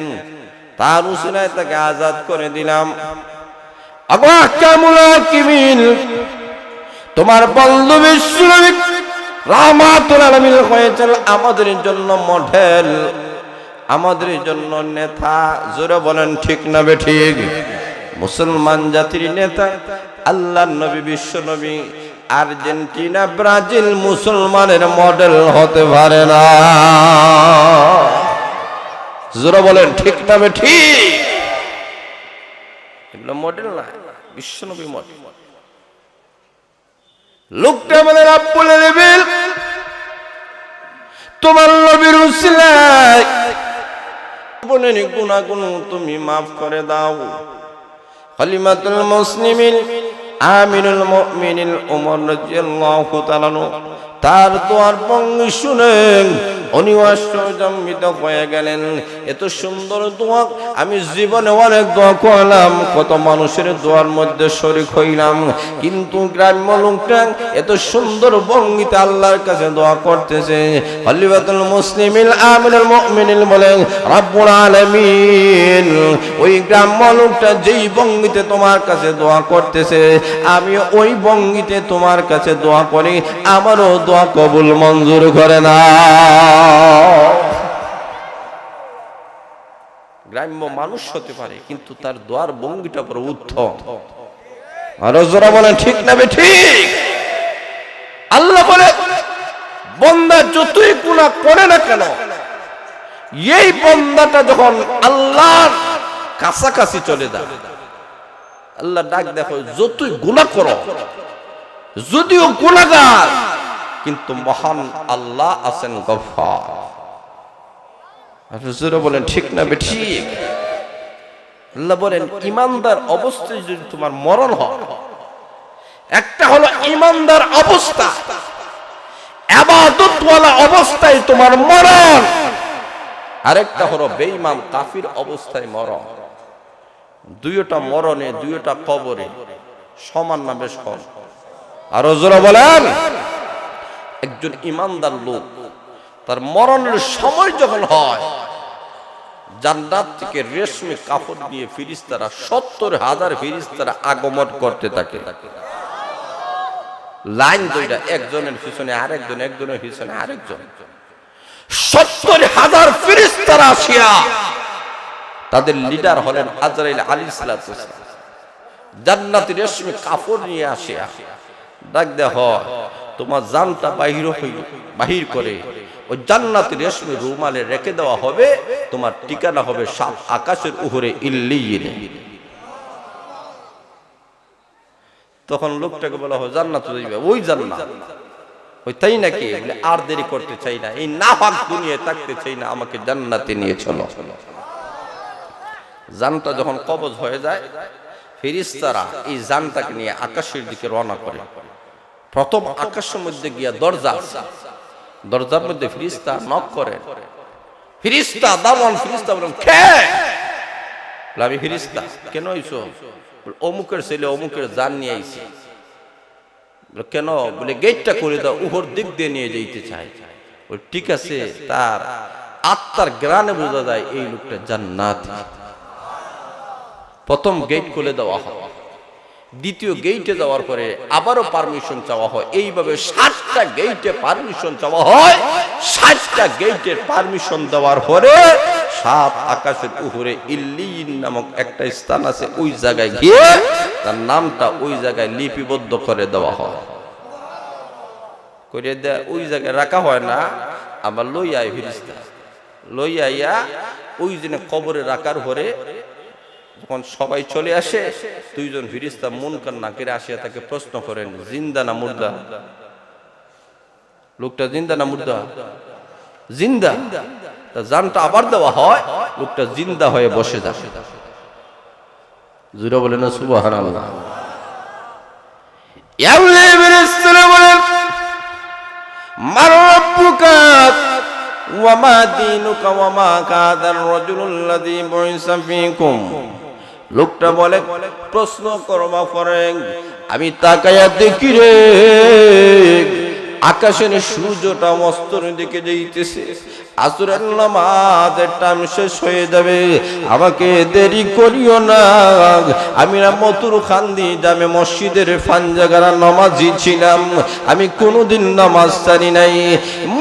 তার উসিলায় তাকে আজাদ করে দিলাম। আবু আহকামুল হাকিমিন তোমার বন্ধু বিশ্বনবী রাহমাতুল আলামিন হয়েছিল আমাদের জন্য মডেল, আমাদের জন্য নেতা। জোরে বলেন ঠিক না বেঠিক? মুসলমান জাতির নেতা আল্লাহর নবী বিশ্বনবী। আর্জেন্টিনা ব্রাজিল মুসলমানের মডেল হতে পারে না। জোরে বলেন ঠিক না বেঠিক? এগুলো মডেল না, বিশ্বনবী মডেল। লোকটা বলে রব্বুল আলামিন তোমার নবীর উসিলায় জীবনের গুনাহগুলো তুমি মাফ করে দাও। খলিফাতুল মুসলিমিন আমিরুল মুমিনিন ওমর রাদিয়াল্লাহু তাআলা তার দোয়ার ভঙ্গি শুনে উনি আশ্চর্যজনিত হয়ে গেলেন। এত সুন্দর দোয়া আমি জীবনে অনেক দোয়া করলাম, কত মানুষের দোয়ার মধ্যে শরীক হইলাম, কিন্তু গ্রাম্য লোকটা এত সুন্দর ভঙ্গিতে আল্লাহর কাছে দোয়া করতেছে। খলিফাতুল মুসলিমিন আমিরুল মুমিনিন বলেন, রব্বুল আলামিন, ওই গ্রাম্য লোকটা যেই ভঙ্গিতে তোমার কাছে দোয়া করতেছে আমি ওই ভঙ্গিতে তোমার কাছে দোয়া করি, আমারও দোয়া কবুল মঞ্জুর করে না। গ্রাম্য মানুষ হতে পারে কিন্তু তার দোয়ার ভঙ্গিটা বড় উত্তম। আর যারা বলেন ঠিক না ঠিক? আল্লাহ বলে বান্দা যতই গুনাহ করে না কেন, এই বান্দাটা যখন আল্লাহর কাছাকাছি চলে যায়, আল্লাহ ডাক দেখো যতই গুনাহ করো, যদিও গুনাহগার, কিন্তু মহান আল্লাহ আছেন গফফার। হুজুরে বলেন ঠিক না ঠিক? আল্লাহ বলেন ঈমানদার অবস্থায় যদি তোমার মরণ হয়, একটা হলো ঈমানদার অবস্থা, ইবাদতওয়ালা অবস্থায় তোমার মরণ, আরেকটা হলো বেঈমান কাফির অবস্থায় মরণ। দুইটা মরণে, দুইটা কবরে সমান না বেশ কম? আর হুজুরে বলেন একজন ঈমানদার লোক তার মরণের সময় যখন হয়, জান্নাত থেকে রেশমি কাপড় দিয়ে ফেরেশতারা ৭০,০০০ ফেরেশতারা আগমন করতে থাকে। লাইন দুইটা, একজনের পিছনে আরেকজন, একজনের পিছনে আরেকজন, ৭০,০০০ ফেরেশতারা আসিয়া তাদের লিডার হলেন আজরাইল আলাইহিস সালাতু ওয়াস সালাম, জান্নাতি রেশমি কাপড় নিয়ে আসিয়া ডাক দেয়া হয়, তোমার জানটা বাহির করে ওই জান্নাতি রেশমি রুমালে রেখে দেওয়া হবে, তোমার ঠিকানা হবে সাত আকাশের উপরে ইল্লিয়িনে। তখন লোকটাকে বলা হয় জান্নাতে যাইবে, ওই জান্নাত ওই তাই নাকি? বলে আর দেরি করতে চাই না, এই নাপাক দুনিয়ায় থাকতে চাই না, আমাকে জান্নাতে নিয়ে চলো। জানটা যখন কবজ হয়ে যায়, ফেরেশতারা এই জানটাকে নিয়ে আকাশের দিকে রওনা করে। প্রথম আকাশের মধ্যে গিয়া দরজা আছে, দরজার মধ্যে ফেরেশতা নক করে। ফেরেশতা দারওয়ান ফেরেশতা বলেন, কে? বলে আমি ফেরেশতা। কেন আইছো? বলে অমুকের ছেলে অমুকের জান নিয়ে আইছে। বলে কেন? বলে গেটটা করে দাও, উপর দিক দিয়ে নিয়ে যেতে চাই। বলে ঠিক আছে, তার আত্মার গ্রানে বোঝা যায় এই লোকটা জান্নাতি। প্রথম গেট খুলে দেওয়া হয়, দ্বিতীয় গেইটে যাওয়ার পরে আবারও পারমিশন চাওয়া হয়। এইভাবে ৭টা গেইটে পারমিশন চাওয়া হয়। ৭টা গেইটের পারমিশন দেওয়ার পরে সাত আকাশের উপরে ইল্লিয়িন নামক একটা স্থান আছে, ওই জায়গায় গিয়ে তার নামটা ওই জায়গায় লিপিবদ্ধ করে দেওয়া হয়। করে দেয়া ওই জায়গায় রাখা হয় না, আবার লইয়া ফেরেশতা লইয়া ওই দিনে কবরে রাখার পরে যখন সবাই চলে আসে, দুইজন ফেরেশতা মুনকার নাকির আসিয়া তাকে প্রশ্ন করেন, জিন্দা না মুর্দা? লোকটা জিন্দা না মুর্দা? জিন্দা। তা জানটা আবার দেওয়া হয়, লোকটা জিন্দা হয়ে বসে যায়। জুরা বলেন না সুবহানাল্লাহ। ইয়াউলি ফেরেশতারা বলেন, মান রাব্বুকা ওয়া মা দীনুকা ওয়া মা কাদার রাজুলুল্লাযী বুইসা ফীকুম। লোকটা বলে, প্রশ্ন করবা পরে আমি তাকায়া দেখি রে, আকাশের সূর্যটা অস্তর দিকে যাইতেছে, আসরের নামাজের টাইম শেষ হয়ে যাবে, আমাকে দেরি করিও না। আমি মতুর খান্দি জামে মসজিদের ফানজাগারা নামাজি ছিলাম, আমি কোনোদিন নামাজ ছাড়ি নাই।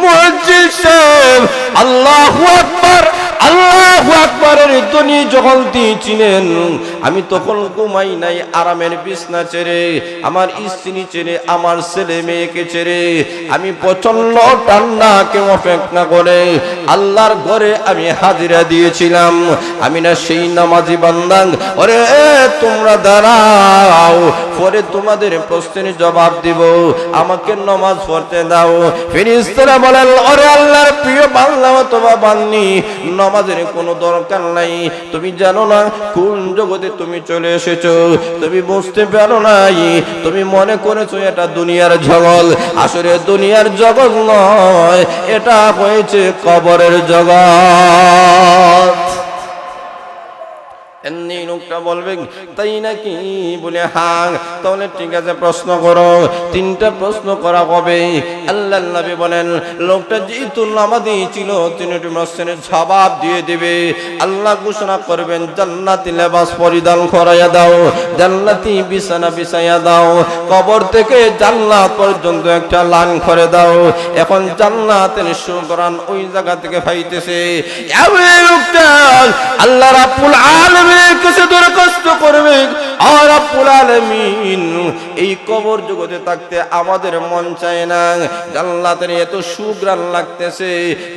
মুয়াজ্জিন সাহেব আল্লাহু আকবার আল্লাহু আকবারের ধ্বনি যখন দিয়েছিলেন, আমি তখন ঘুমাই নাই আরামের বিছনা ছেড়ে, আমার স্ত্রী ছেড়ে, আমার ছেলে মেয়েকে ছেড়ে আমি প্রচন্ড ঠান্ডাকে অপেক্ষা করে আল্লাহর ঘরে আমি হাজিরা দিয়েছিলাম। আমি না সেই নামাজি বান্দা, ওরে তোমরা দাঁড়াও, পরে তোমাদের প্রশ্নের জবাব দিব, আমাকে নামাজ পড়তে দাও। ফেরেশতারা বলেন, ওরে আল্লাহর প্রিয় বান্দা অথবা বান্দি, নামাজের কোনো দরকার নাই, তুমি জানো না কোন জগতে তুমি চলে এসেছো, তুমি বুঝতে পারো নাই, তুমি মনে করেছো এটা দুনিয়ার জগৎ, আসলে দুনিয়ার জগৎ নয়, এটা হয়েছে কবরের জগৎ। এমনি লোকটা বলবে, তাই নাকি? বলে হ্যাঁ। তাহলে ঠিক আছে, প্রশ্ন করো। তিনটা প্রশ্ন করা হবে। আল্লাহর নবী বলেন, লোকটা যেহেতু নামাজি ছিল, তিনটি প্রশ্নের জবাব দিয়ে দিবে। আল্লাহ ঘোষণা করবেন, জান্নাতি লেবাস পরিধান করাইয়া দাও, জান্নাতি বিছানা বিছাইয়া দাও, কবর থেকে জান্নাত পর্যন্ত একটা লাইন করে দাও। এখন জান্নাতের সুঘ্রাণ ওই জায়গা থেকে পাইতেছে। এই লোকটা আল্লাহ রাব্বুল আলামিন কাছে দরখাস্ত করবে, আর রাব্বুল আলামিন এই কবর জগতে থাকতে আমাদের মন চায় না, জান্নাতের এত সুঘ্রাণ লাগতেছে,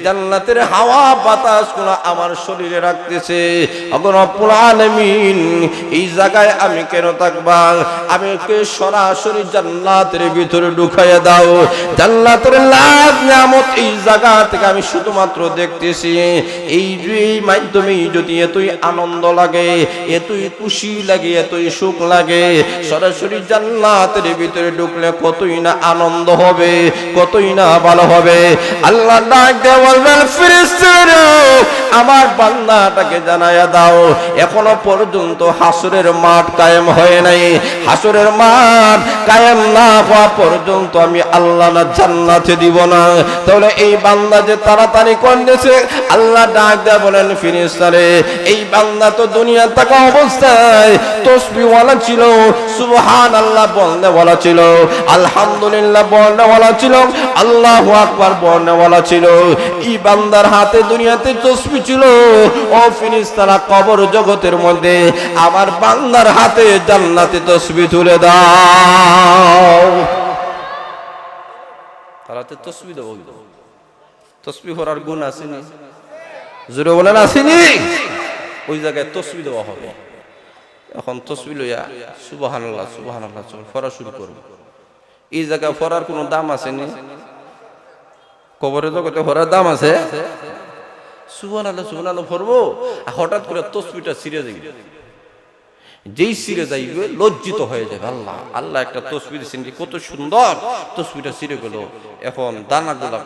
জান্নাতের হাওয়া বাতাস গুলো আমার শরীরে রাখতেছে, ওগো রাব্বুল আলামিন এই জায়গায় আমি কেন থাকবা, আমাকে সরাসরি জান্নাতের ভিতরে ঢুকাইয়া দাও, জান্নাতের লাখ নিয়ামত এই জায়গা থেকে আমি শুধুমাত্র দেখতেছি, এই মাধ্যমে যদি এতই আনন্দ লাগে, এতই খুশি লাগে, এতই সুখ লাগে, সরাসরি জান্নাতের ভিতরে ঢুকলে কতই না আনন্দ হবে, কতই না ভালো হবে। আল্লাহ ডাক দিয়ে বলবেন, ফেরেশতারা আমার বান্দাটাকে জানাইয়া দাও, এখনো পর্যন্ত হাসরের মাঠ কায়েম হয় নাই, হাসরের মাঠ কায়েম না হওয়া পর্যন্ত আমি আল্লাহ না জান্নাতে দিব না। তাহলে এই বান্দা যে তাড়াতাড়ি করতেছে, আল্লাহ ডাক দিয়ে বলেন, ফেরেশতারা এই বান্দা তো দুনিয়া থাকা অবস্থায় তাসবিহওয়ালা ছিল, সুবহানাল্লাহ বলনেওয়ালা ছিল, আলহামদুলিল্লাহ বলনেওয়ালা ছিল, আল্লাহু আকবার বলনেওয়ালা ছিল, এই বান্দার হাতে দুনিয়াতে তাসবিহ ছিল। ও ফেরেশতারা কবর জগতের মধ্যে আমার বান্দার হাতে জান্নাতে তাসবিহ তুলে দাও। তারাতে তাসবিহ দাও, তাসবিহ করার গুণ আছে না? জোরে বলেন আসেনি? ওই জায়গায় তাসবিহ দেওয়া হবে। এখন তাসবিহ লইয়া সুবহানাল্লাহ সুবহানাল্লাহ পড়া শুরু করব। এই জায়গায় পড়ার কোনো দাম আছে না? কবরের জগতে পড়ার দাম আছে? সুবহানাল্লাহ সুবহানাল্লাহ পড়বো, হঠাৎ করে তাসবিহটা ছিঁড়ে যাবে, যেই ছিঁড়ে যাইবে লজ্জিত হয়ে যাবে, আল্লাহ আল্লাহ একটা তাসবিহ দিয়েছেন, কত সুন্দর, তাসবিহটা ছিঁড়ে গেল। এখন দানাগুলা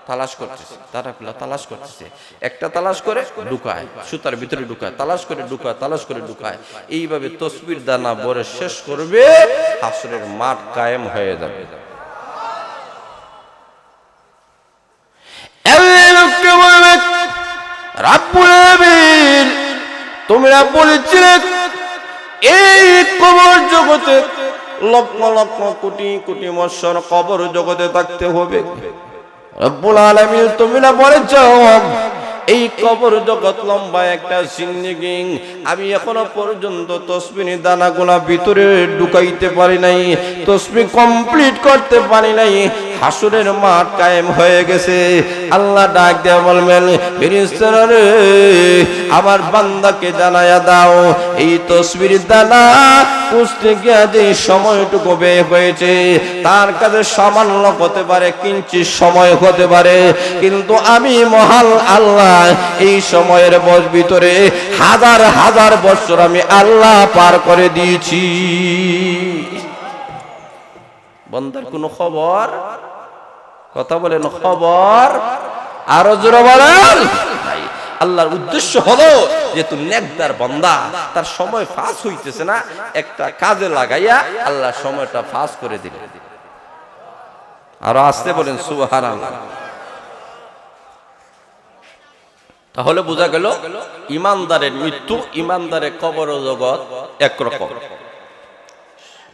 তালাশ করতেছে, দানাগুলা তালাশ করতেছে, একটা তালাশ করে ঢুকায়, সুতার ভিতরে ঢুকায়, তালাশ করে ঢুকায়, তালাশ করে ঢুকায়, এইভাবে তাসবিহর দানা ভরে শেষ করবে, হাসরের মাঠ কায়েম হয়ে যাবে। রাব্বুল আলামিন তোমরা বলেছিলে এই কবর জগতে লক্ষ লক্ষ কোটি কোটি বছর কবর জগতে থাকতে হবে। রব্বুল আলামিন তোমরা বলেছো এই কবর জগৎ লম্বা একটা জিন্দেগি, আমি এখনো পর্যন্ত তাসবিহ দানাগুলা ভিতরে ঢুকাইতে পারি নাই, তাসবিহ কমপ্লিট করতে পারি নাই, হাসরের মাঠ কায়েম হয়ে গেছে। আল্লাহ ডাক দিয়ে বলবেন, ফেরেশতারা রে আমার বান্দাকে জানায়া দাও, এই তাসবিহ দানা কুস্তে গিয়া যে সময়টুকু ব্যয় হয়েছে তার কাছে সামান্য হতে পারে, কিঞ্চিৎ সময় হতে পারে, কিন্তু আমি মহান আল্লাহ এই সময়ের ভিতরে হাজার হাজার বছর আমি আল্লাহ পার করে দিয়েছি। বান্দার কোনো খবর, কথা বলেন খবর, আরো জোরে বলেন। আল্লাহর উদ্দেশ্য হলো যে তুমি নেকদার বান্দা, তার সময় পাস হইতেছে না, একটা কাজে লাগাইয়া আল্লাহ সময়টা পাস করে দিলেন। আরো আসতে বলেন সুবহানাল্লাহ। তাহলে বোঝা গেল ইমানদারের মৃত্যু, ইমানদারের কবর জগৎ একরকম,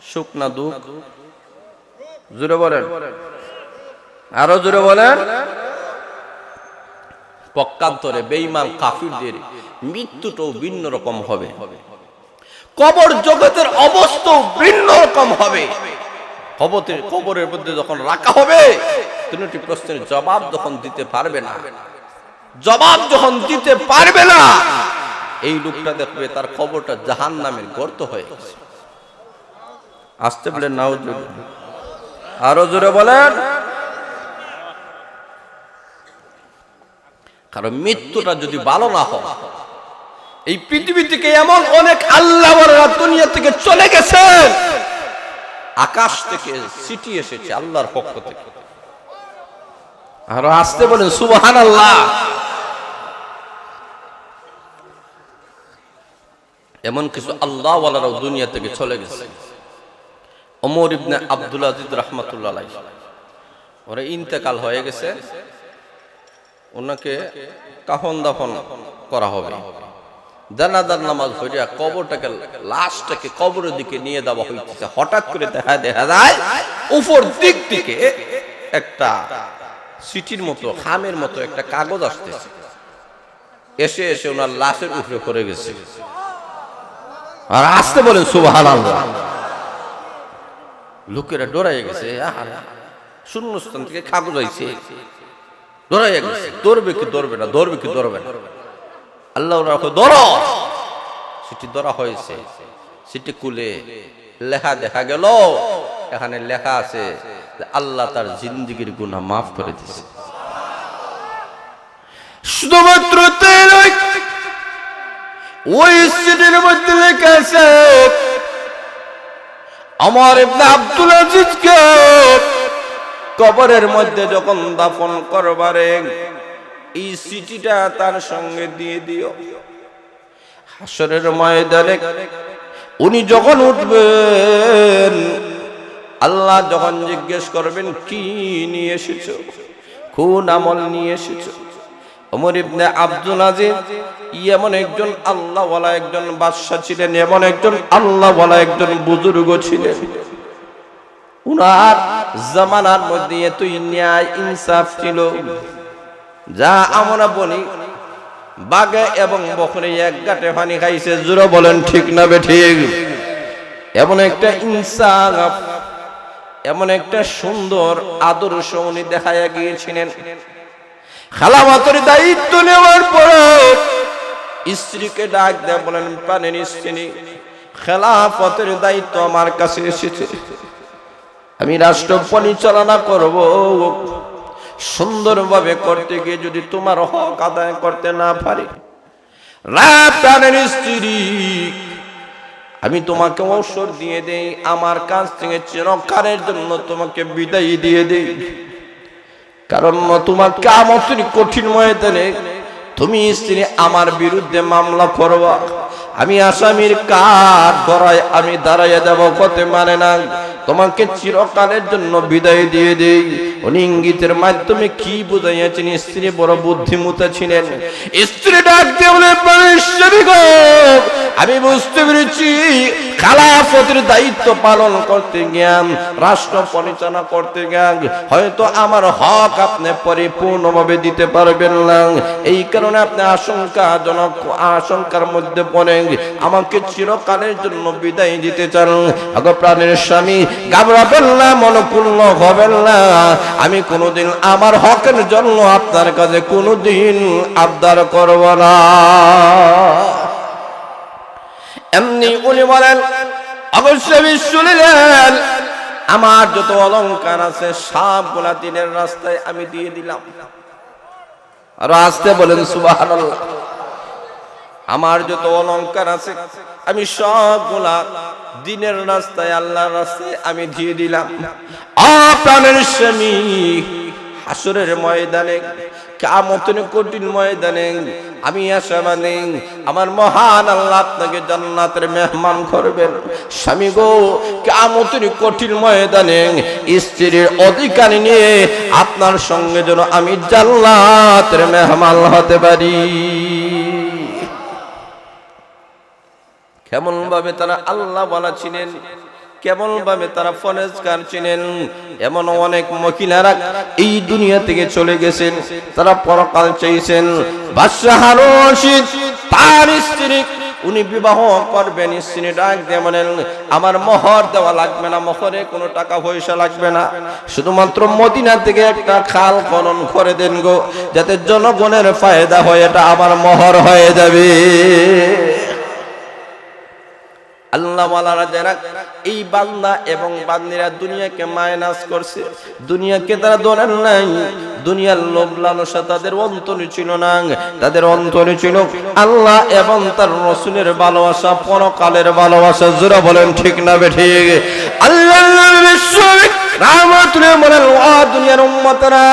সুখ না দুঃখ? জোরে বলেন, আরো জোরে বলেন। পক্ষান্তরে বেঈমান কাফিরদের মৃত্যুটাও ভিন্ন রকম হবে, কবর জগতের অবস্থাও ভিন্ন রকম হবে। কবরের মধ্যে যখন রাখা হবে, তিনটি প্রশ্নের জবাব যখন দিতে পারবে না, এই লোকটা দেখবে তার কবরটা জাহান্নামের গর্ত হয়ে গেছে। আসতে বলেন নাউজুবিল্লাহ, আরো জোরে বলেন। কারণ মৃত্যুটা যদি ভালো না হয়, এই পৃথিবী থেকে এমন অনেক আল্লাহওয়ালারা দুনিয়া থেকে চলে গেছে, আকাশ থেকে চিঠি এসেছে আল্লাহর পক্ষ থেকে। আর আসতে বলেন সুবহানাল্লাহ। এমন কিছু আল্লাহওয়ালারাও দুনিয়া থেকে চলে গেছে। ওমর ইবনে আব্দুল আজিজ রাহমাতুল্লাহ আলাইহি, ওরা ইন্তেকাল হয়ে গেছে, ওনাকে কাফন দাফন করা হবে। জানাজার নামাজ হইয়া কবরটাকে, লাশটাকে কবরের দিকে নিয়ে দেওয়া হইতেছে। হঠাৎ করে দেখা যায় উপর দিক থেকে একটা চিঠির মতো, খামের মতো একটা কাগজ আসতেছে, এসে এসে ওনার লাশের উপরে পড়ে গেছে। আর আসতে বলেন সুবহানাল্লাহ। লোকেরা ডরাই গেছে, শূন্যস্থান থেকে কাগজ আইছে, ডরাই গেছে, ধরবে কি ধরবে না, ধরবে কি ধরবে না। আল্লাহ ধরো, চিঠি ধরা হয়েছে। চিঠি খুলে লেখা দেখা গেল, এখানে লেখা আছে আল্লাহ তার জিন্দেগীর গুনাহ মাফ করে দিয়েছে। শুধুমাত্র তাই নয়, ওই চিঠির মধ্যে লেখা আছে ওমর ইবনে আব্দুল আজিজকে কবরের মধ্যে যখন দাফন করবারে এই চিঠিটা তার সঙ্গে দিয়ে দিও। হাসরের ময়দানে উনি যখন উঠবেন, আল্লাহ যখন জিজ্ঞেস করবেন কি নিয়ে এসেছো, কোন আমল নিয়ে এসেছো। ওমর ইবনে আব্দুল আজিজ এমন একজন আল্লাহওয়ালা একজন বাদশা ছিলেন, এমন একজন আল্লাহওয়ালা একজন বুজুর্গ ছিলেন। উনার জামানার মধ্যে এতই ন্যায় ইনসাফ ছিল, যা আমরা বলি বাঘে এবং বকরে এক গাঁটে পানি খাইছে। জোরে বলেন ঠিক না বেঠিক? এমন একটা ইনসাফ, এমন একটা সুন্দর আদর্শ উনি দেখাইয়া গিয়েছিলেন। খেলাফতের দায়িত্ব নেওয়ার পর স্ত্রীকে ডাক দেয়, বলেন প্রাণের স্ত্রী, খেলাফতের দায়িত্ব আমার কাছে এসেছে, আমি রাষ্ট্র পরিচালনা করব। সুন্দরভাবে করতে গিয়ে যদি তোমার হক আদায় করতে না পারি, প্রাণের স্ত্রী, আমি তোমাকে অবসর দিয়ে দেই, আমার কাছ থেকে চিরকালের জন্য তোমাকে বিদায় দিয়ে দেই। কারণ তোমার কিয়ামতের কঠিন ময়দানে তুমি স্ত্রী আমার বিরুদ্ধে মামলা করবা, আমি আসামির কাঠ গড়ায় আমি দাঁড়াইয়া যাব, হতে মানে না, তোমাকে চিরকালের জন্য বিদায় দিয়ে দেই। উনি ইঙ্গিতের মাধ্যমে কি বুঝাইয়াছেন? স্ত্রী বড় বুদ্ধিমতা ছিলেন। স্ত্রী ডাক দিয়ে বলে, আমি বুঝতে পেরেছি খেলাফতের দায়িত্ব পালন করতে গিয়াম, রাষ্ট্র পরিচালনা করতে গিয়াম হয়তো আমার হক আপনি পরিপূর্ণভাবে দিতে পারবেন না, এই কারণে আপনি আশঙ্কার মধ্যে পড়েন, আমাকে চিরকালের জন্য বিদায় দিতে চান। আগে প্রাণের স্বামী ঘাবড়াবেন না, মনপূর্ণ হবেন না, আমি কোনোদিন আমার হকের জন্য আপনার কাছে কোনোদিন আবদার করব না। এমনি উনি বলেন, অবশ্যই শুনলেন, আমার যত অলংকার আছে সবগুলা দিনের রাস্তায় আমি দিয়ে দিলাম। আর আসতে বলেন সুবহানাল্লাহ। আমার যত অলংকার আছে আমি সবগুলা দিনের রাস্তায়, আল্লাহর রাস্তায় আমি দিয়ে দিলাম। প্রাণের স্বামী, হাসরের ময়দানে, কিয়ামতের কঠিন ময়দানে আমি আশাবাদী আমার মহান আল্লাহ আপনাকে জান্নাতের মেহমান করবেন। স্বামী গো, কিয়ামতের কঠিন ময়দানে স্ত্রীর অধিকার নিয়ে আপনার সঙ্গে যেন আমি জান্নাতের মেহমান হতে পারি। কেমন ভাবে তারা আল্লাহ ওয়ালা ছিলেন, কেমন ভাবে তারা ফরেজগার ছিলেন। এমন অনেক মহিলারা এই দুনিয়া থেকে চলে গেছেন, তারা পরকাল চাইছেন। বাদশাহ হারুন রশিদ তার স্ত্রী উনি বিবাহ করবেন, স্ত্রী ডাক দিয়ে বলেন আমার মোহর দেওয়া লাগবে না, মোহরে কোনো টাকা পয়সা লাগবে না, শুধুমাত্র মদিনা থেকে একটা খাল খনন করে দেন গো, যাতে জনগণের ফায়দা হয়, এটা আমার মোহর হয়ে যাবে। আল্লাহ ওয়ালারা যারা এই বান্দা এবং বান্দিরা দুনিয়াকে মাইনাস করছে, দুনিয়াকে তারা ধরেন নাই, দুনিয়ার লোভ লালসা তাদের অন্তরে ছিল না, তাদের অন্তরে ছিল আল্লাহ এবং তার রাসূলের ভালোবাসা, পরকালের ভালোবাসা। জোরে বলেন ঠিক না বেঠিক? আল্লাহর বিশ্ববিক রাহমাতুল বলেন ও দুনিয়ার উম্মতরা,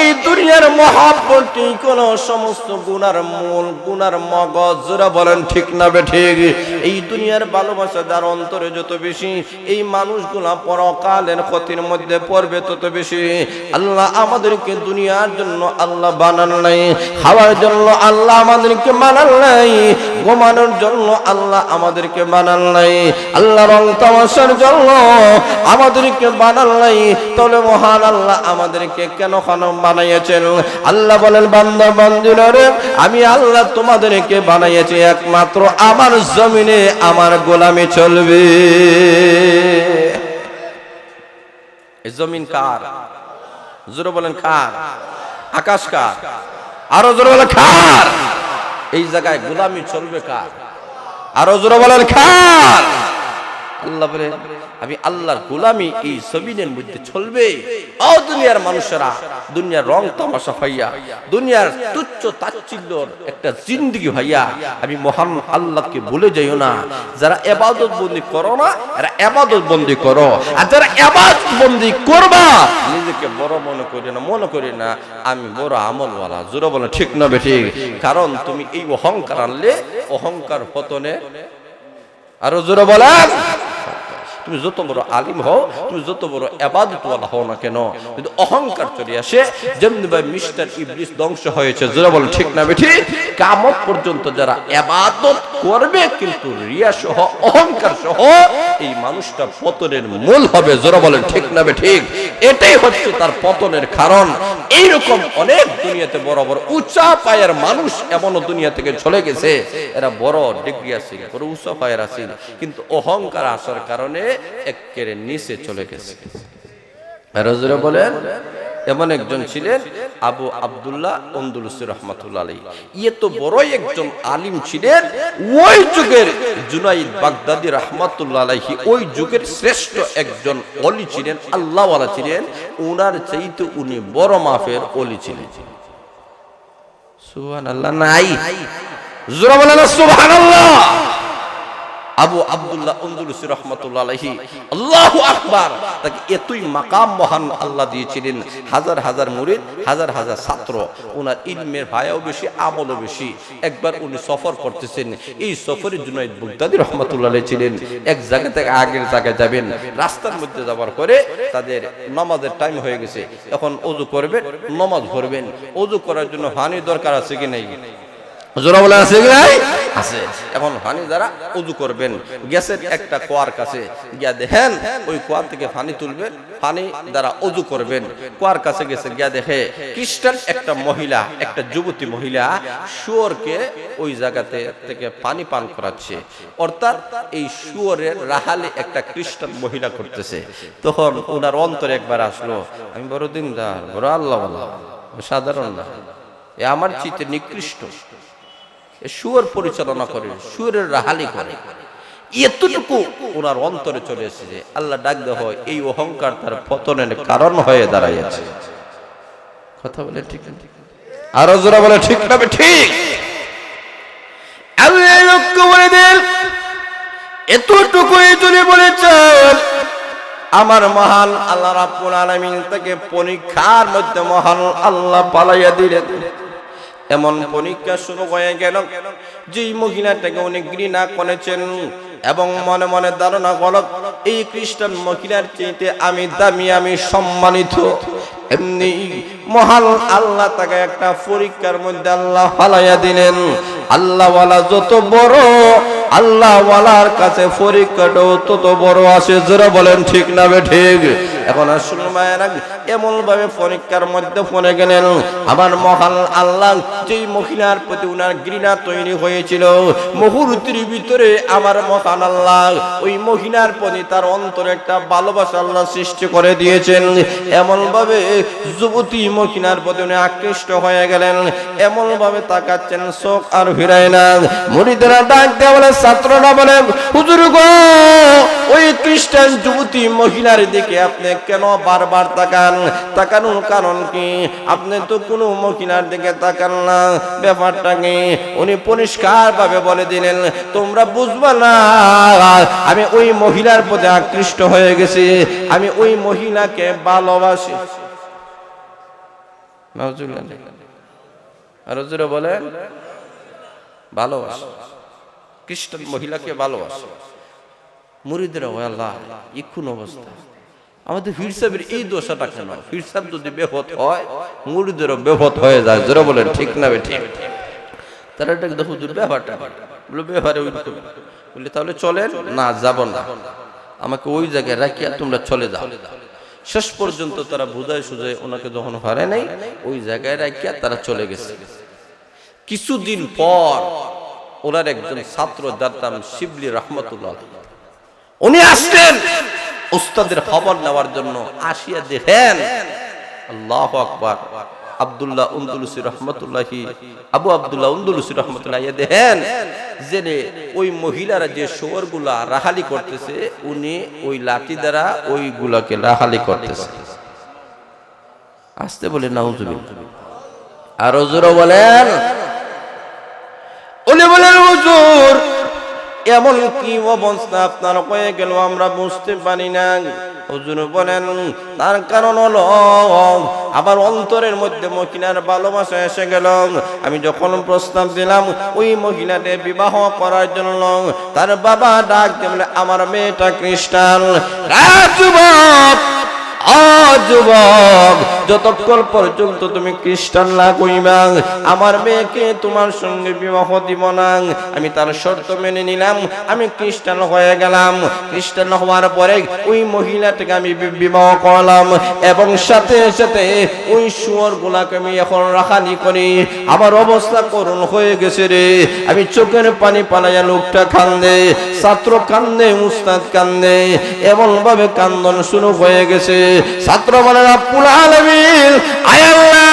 এই দুনিয়ার মহব্বতই কোন সমস্ত গুনার মূল, গুনার মগজ। জোরে বলেন ঠিক না বেঠিক? এই দুনিয়ার ভালোবাসা যার অন্তরে যত বেশি, এই মানুষগুলা পরকালের ক্ষতির মধ্যে পড়বে তত বেশি। আল্লাহ আমাদেরকে দুনিয়ার জন্য আল্লাহ বানান নাই, খাওয়ার জন্য আল্লাহ আমাদেরকে বানান নাই, ঘুমানোর জন্য আল্লাহ আমাদেরকে বানান নাই, আল্লাহ রং তামাশার জন্য আমাদেরকে বানান নাই। তাহলে মহান আল্লাহ আমাদেরকে কেন বানাইয়েছেন? আল্লাহ বলেন বান্দা বান্দীরা রে, আমি আল্লাহ তোমাদেরকে বানাইয়েছি একমাত্র আমার জমিনে আমার গোলামি চলবে। এই জমিন কার? জোরে বলেন কার? আকাশ কার? আরো জোরে বলেন কার? এই জায়গায় গোলামি চলবে কার? আরো জোরে বলেন কার? আল্লাহ বলে আমি আল্লাহর গোলামি এই জমিনের মধ্যে চলবে। ও দুনিয়ার মানুষেরা, দুনিয়ার রং তামাশা ভাইয়া, দুনিয়ার তুচ্ছ তাচ্ছিল্যর একটা জিন্দেগি ভাইয়া, আমি মহান আল্লাহকে ভুলে যাইও না। যারা ইবাদত বন্দি করো না, এরা ইবাদত বন্দি করো, আর যারা ইবাদত বন্দি করবা নিজেকে বড় মনে করি না, মনে করি না আমি বড় আমলওয়ালা। জোরে বলে ঠিক না বেঠিক? কারণ তুমি এই অহংকার আনলে অহংকার পতনে। আরো জোরে বলেন, তুমি যত বড় আলিম হও, তুমি যত বড় ইবাদতওয়ালা হও না কেন, যদি অহংকার চলে আসে, যেমনি ভাই মিস্টার ইবলিস ধ্বংস হয়েছে। জোরে বলেন ঠিক না বেঠিক? কিয়ামত পর্যন্ত যারা ইবাদত করবে কিন্তু রিয়া সহ, অহংকার সহ, এই মানুষটা পতনের মূল হবে। জোরে বলেন ঠিক না বেঠিক? এটাই হচ্ছে তার পতনের কারণ। এইরকম অনেক দুনিয়াতে বড় বড় উঁচা পায়ের মানুষ এমনও দুনিয়া থেকে চলে গেছে, এরা বড় ডিগ্রি আছে, বড় উঁচা পায়ের আছে, কিন্তু অহংকার আসার কারণে একেবারে নিচে চলে গেছে। রাজুরা বলেন এমন একজন ছিলেন আবু আব্দুল্লাহ আন্দলুসি রাহমাতুল্লাহ আলাইহি। এত বড় একজন আলিম ছিলেন, ওই যুগের জুনাইদ বাগদাদি রাহমাতুল্লাহ আলাইহি ওই যুগের শ্রেষ্ঠ একজন ওলি ছিলেন, আল্লাহওয়ালা ছিলেন। ওনার চাইতে উনি বড় মাপের ওলি ছিলেন। সুবহানাল্লাহ নাই? জোরে বলেন সুবহানাল্লাহ। আবু আব্দুল্লাহ আন্দলুসি রাহমাতুল্লাহ আলাইহি, আল্লাহু আকবার, তাকে এতই মাকাম মহান আল্লাহ দিয়েছিলেন। হাজার হাজার মুরিদ, হাজার হাজার ছাত্র, ওনার ইলমের ভায়াও বেশি, আমলও বেশি। একবার উনি সফর করতেছেন, এই সফরে জুনাইদ বাগদাদি রাহমাতুল্লাহ আলাইহি ছিলেন। এক জায়গা থেকে আগের জায়গায় যাবেন, রাস্তার মধ্যে যাওয়ার পরে তাদের নামাজের টাইম হয়ে গেছে, এখন ওযু করবেন, নামাজ পড়বেন। ওযু করার জন্য পানি দরকার আছে কি নাই? জোরে বলেন আছে কি নাই? আছে। এখন পানি দ্বারা ওযু করবেন, গ্যাসের একটা কুয়ার কাছে গিয়া দেখেন, ওই কুয়া থেকে পানি তুলবেন, পানি দ্বারা ওযু করবেন। কুয়ার কাছে গেছে, গিয়া দেখে খ্রিস্টান একটা মহিলা, একটা যুবতী মহিলা শুয়োরকে ওই জায়গাতে থেকে পানি পান করাচ্ছে। অর্থাৎ এই শুয়োরের রাহালে একটা খ্রিস্টান মহিলা করতেছে। তখন ওনার অন্তরে একবার আসলো, আমি বড় দিনদার, বড় আল্লাহওয়ালা, সাধারণ না, এ আমার চিতে নিকৃষ্ট, শুয়োর পরিচালনা করে, শুয়োরের রাহালি করে। এতটুকু ওনার অন্তরে চলে এসেছে। আল্লাহ ডাক দেওয়া হয়, এই অহংকার তার পতনের কারণ হয়ে দাঁড়াইছে। কথা বলে ঠিক না? আরো জোরে বলে ঠিক না? ঠিক। আল্লাহ লক্ষ্য করে দেন, এতটুকুই যদি বলেছেন আমার মহান আল্লাহ রাব্বুল আলামিন তাকে পরীক্ষার মধ্যে মহান আল্লাহ পালাইয়া দিলেন। এমন পরীক্ষা শুরু হয়ে গেল, যেই মহিলাটাকে উনি ঘৃণা করেছেন এবং মনে মনে ধারণা করল এই খ্রিস্টান মহিলার চাইতে আমি দামি, আমি সম্মানিত। এমনি মহান আল্লাহ তাকে একটা পরীক্ষার মধ্যে আল্লাহ ফালাইয়া দিলেন। আল্লাহওয়ালা যত বড়, আল্লাহ ওয়ালার কাছে পরীক্ষাটাও তত বড় আসে। যারা বলেন ঠিক না ঠিক? এখন আসলে মায়েরা এমন ভাবে পরীক্ষার মধ্যে পড়ে গেলেন, আমার মহান আল্লাহ যেই মহিলার প্রতি উনার ঘৃণা তৈরি হয়েছিল, মুহূর্তের ভিতরে আমার মহান আল্লাহ ওই মহিলার প্রতি তার অন্তরে একটা ভালোবাসা আল্লাহ সৃষ্টি করে দিয়েছেন। এমন ভাবে যুবতী মহিলার প্রতি উনি আকৃষ্ট হয়ে গেলেন, এমন ভাবে তাকাচ্ছেন চোখ আর ফিরায় না। মুরিদরা ডাক দেয়া বলে, ছাত্ররা বলে, হুজুর গো, ওই খ্রিস্টান যুবতী মহিলার দিকে আপনি কেন বারবার তাকান? তাকানোর কারণ কি? আপনি তো কোনো মহিলার দিকে তাকান না, ব্যাপারটা কি? উনি পরিষ্কার ভাবে বলে দিলেন, তোমরা বুঝবা না, আমি ওই মহিলার প্রতি আকৃষ্ট হয়ে গেছি, আমি ওই মহিলাকে ভালোবাসি। আর হুজুর বলেন ভালোবাসি, খ্রিস্টান মহিলাকে ভালোবাসে। মুরিদরা, ও আল্লাহ, ইক্ষুন অবস্থা আমাদের পীর সাহেবের এই দোষাটা কেন? পীর সাহেব যদি বেহত হয়, মুরিদেরও বেহত হয়ে যায়। যারা বলেন ঠিক না ঠিক? তারা এটা দেখো ব্যাপারটা বলে, ব্যাপারে ওই বললে তাহলে চলেন না, যাব না, আমাকে ওই জায়গায় রাখিয়া তোমরা চলে যাও। শেষ পর্যন্ত তারা বুঝায় সুঝায় ওনাকে যখন হারে নাই, ওই জায়গায় রাখিয়া তারা চলে গেছে। কিছুদিন পর ওনার একজন ছাত্র, যার নাম শিবলি রহমতুল্লাহ, উনি আসলেন উস্তাদের খবর নেওয়ার জন্য। আসিয়া দেখেন, আল্লাহু আকবার, আব্দুল্লাহ উন্দুলুসি রহমতুল্লাহি, আবু আব্দুল্লাহ উন্দুলুসি রহমতুল্লাহ, দেখেন যে ওই মহিলারা যে শুয়োরগুলা রাহালি করতেছে, উনি ওই লাঠি দ্বারা ওইগুলাকে রাহালি করতেছে। আসতে বলে নাউজুবিল্লাহ। আর হুজুর বলেন, উনি বলেন, হুজুর এমন কি অবস্থা আপনার হয়ে গেল আমরা বুঝতে পারি না। হুজুর বলেন, তার কারণ হলো আবার অন্তরের মধ্যে মহিলার ভালোবাসা এসে গেল। আমি যখন প্রস্তাব দিলাম ওই মহিলাকে বিবাহ করার জন্য, তার বাবা ডাক দিয়ে, আমার মেয়েটা খ্রিস্টান। যুবক, যুবক, যতক্ষণ পর্যন্ত তুমি খ্রিস্টান না কইবা, আমার মেয়েকে তোমার সঙ্গে বিবাহ দিব না। আমি তার শর্ত মেনে নিলাম, আমি খ্রিস্টান হয়ে গেলাম। খ্রিস্টান হওয়ার পরে ওই মহিলাটাকে আমি বিবাহ করলাম, এবং সাথে সাথে ওই শুয়োর গুলাকে আমি এখন রাখালি করি। আমার অবস্থা করুণ হয়ে গেছে রে। আমি চোখের পানি পালাইয়া, লোকটা কান্দে, ছাত্র কান্দে, উস্তাদ কান্দে, এমন ভাবে কান্দন শুরু হয়ে গেছে। ছাত্র বলে, রব্বুল আলামিন, আয় আল্লাহ,